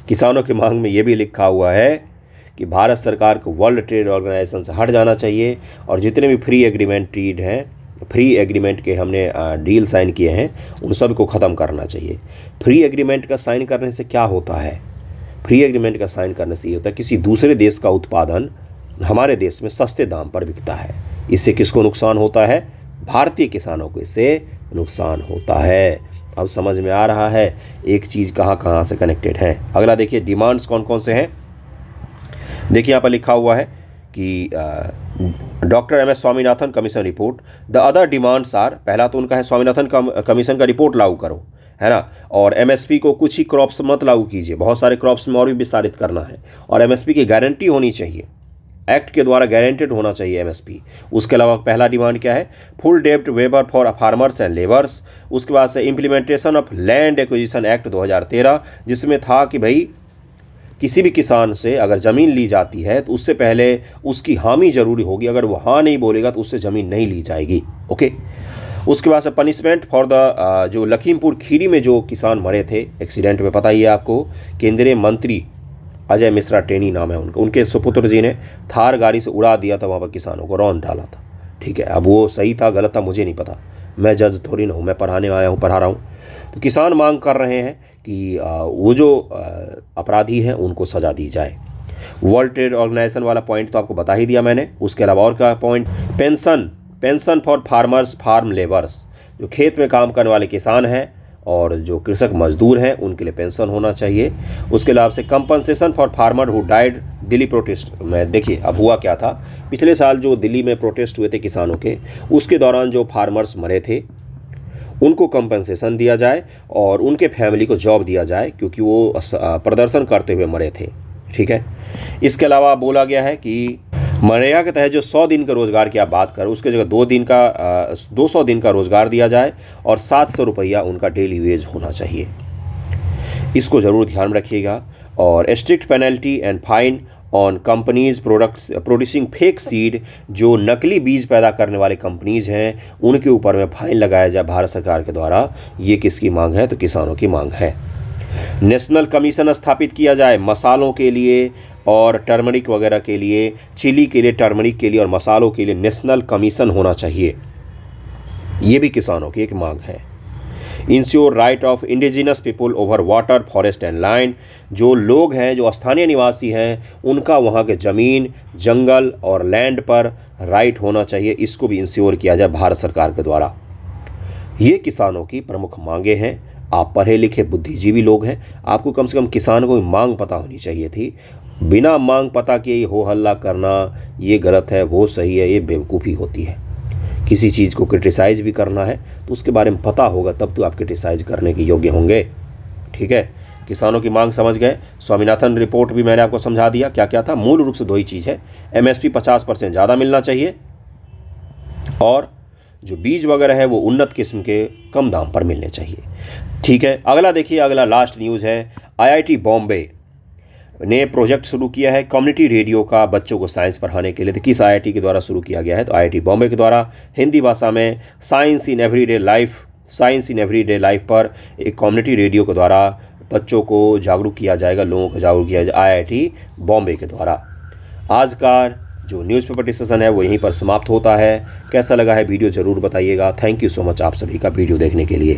किसानों की मांग में ये भी लिखा हुआ है कि भारत सरकार को वर्ल्ड ट्रेड ऑर्गेनाइजेशन से हट जाना चाहिए और जितने भी फ्री एग्रीमेंट के हमने डील साइन किए हैं उन सब को ख़त्म करना चाहिए। फ्री एग्रीमेंट का साइन करने से क्या होता है? फ्री एग्रीमेंट का साइन करने से ये होता है किसी दूसरे देश का उत्पादन हमारे देश में सस्ते दाम पर बिकता है। इससे किसको नुकसान होता है? भारतीय किसानों को इससे नुकसान होता है। अब समझ में आ रहा है एक चीज़ कहाँ कहाँ से कनेक्टेड है। अगला देखिए, डिमांड्स कौन कौन से हैं। देखिए यहाँ पर लिखा हुआ है कि doctor M S Swaminathan commission report the other demands are. पहला तो उनका है स्वामीनाथन कमीशन का रिपोर्ट लागू करो, है ना, और एमएसपी को कुछ ही क्रॉप्स मत लागू कीजिए, बहुत सारे क्रॉप्स में और भी विस्तारित करना है, और एमएसपी की गारंटी होनी चाहिए, एक्ट के द्वारा गारंटेड होना चाहिए एमएसपी। उसके अलावा पहला डिमांड क्या है? Full depth weber for farmers and labours. उसके बाद से implementation of land acquisition act 2013, जिसमें था कि भाई किसी भी किसान से अगर ज़मीन ली जाती है तो उससे पहले उसकी हामी ज़रूरी होगी, अगर वो हाँ नहीं बोलेगा तो उससे ज़मीन नहीं ली जाएगी। ओके। उसके बाद से पनिशमेंट फॉर द जो लखीमपुर खीरी में जो किसान मरे थे एक्सीडेंट में, पता ही है आपको, केंद्रीय मंत्री अजय मिश्रा टेनी नाम है उनके सुपुत्र जी ने थार गाड़ी से उड़ा दिया था, वहाँ पर किसानों को रौंद डाला था। ठीक है, अब वो सही था गलत था मुझे नहीं पता, मैं जज थोड़ी ना हूँ, मैं पढ़ा रहा हूँ। तो किसान मांग कर रहे हैं कि वो जो अपराधी हैं उनको सज़ा दी जाए। वर्ल्ड ट्रेड ऑर्गेनाइजेशन वाला पॉइंट तो आपको बता ही दिया मैंने। उसके अलावा और क्या point? Pension for farmers farm labours. जो खेत में काम करने वाले किसान हैं और जो कृषक मजदूर हैं उनके लिए पेंशन होना चाहिए। उसके अलावा से compensation for farmer who died Delhi protest में। देखिए अब हुआ क्या था, पिछले साल जो दिल्ली में प्रोटेस्ट हुए थे किसानों के, उसके दौरान जो फार्मर्स मरे थे उनको कंपनसेशन दिया जाए और उनके फैमिली को जॉब दिया जाए, क्योंकि वो प्रदर्शन करते हुए मरे थे। ठीक है। इसके अलावा बोला गया है कि मनरेगा के तहत जो 100 दिन के रोज़गार की आप बात करें उसके जगह 200 दिन का रोज़गार दिया जाए और 700 रुपया उनका डेली वेज होना चाहिए। इसको ज़रूर ध्यान रखिएगा। और strict penalty and fine on companies producing fake seed. जो नकली बीज पैदा करने वाले कंपनीज हैं उनके ऊपर में फाइन लगाया जाए भारत सरकार के द्वारा। ये किसकी मांग है? तो किसानों की मांग है। नेशनल कमीशन स्थापित किया जाए मसालों के लिए और टर्मरिक वगैरह के लिए, चिली के लिए, टर्मरिक के लिए और मसालों के लिए नेशनल कमीशन होना चाहिए। ये भी किसानों की एक मांग है। Ensure right of indigenous people over water forest and land. जो लोग हैं, जो स्थानीय निवासी हैं, उनका वहाँ के ज़मीन, जंगल और लैंड पर राइट होना चाहिए। इसको भी इंश्योर किया जाए भारत सरकार के द्वारा। ये किसानों की प्रमुख मांगे हैं। आप पढ़े लिखे बुद्धिजीवी लोग हैं, आपको कम से कम किसानों को मांग पता होनी चाहिए थी। बिना मांग पता के हो हल्ला करना ये गलत है, वो सही है, ये बेवकूफ़ी होती है। किसी चीज़ को क्रिटिसाइज़ भी करना है तो उसके बारे में पता होगा, तब तो आप क्रिटिसाइज़ करने के योग्य होंगे। ठीक है, किसानों की मांग समझ गए। स्वामीनाथन रिपोर्ट भी मैंने आपको समझा दिया क्या क्या था। मूल रूप से दो ही चीज़ है, एमएसपी 50% ज़्यादा मिलना चाहिए और जो बीज वगैरह है वो उन्नत किस्म के कम दाम पर मिलने चाहिए। ठीक है, अगला देखिए, अगला लास्ट न्यूज़ है। आईआईटी बॉम्बे ने प्रोजेक्ट शुरू किया है कम्युनिटी रेडियो का बच्चों को साइंस पढ़ाने के लिए। तो किस आईआईटी के द्वारा शुरू किया गया है? तो आईआईटी बॉम्बे के द्वारा हिंदी भाषा में साइंस इन एवरीडे लाइफ पर एक कम्युनिटी रेडियो के द्वारा बच्चों को जागरूक किया जाएगा, लोगों को जागरूक किया जाएगा आईआईटी बॉम्बे के द्वारा। आज का जो न्यूज़पेपर डिस्कशन है वो यहीं पर समाप्त होता है। कैसा लगा है वीडियो ज़रूर बताइएगा। थैंक यू सो मच आप सभी का वीडियो देखने के लिए।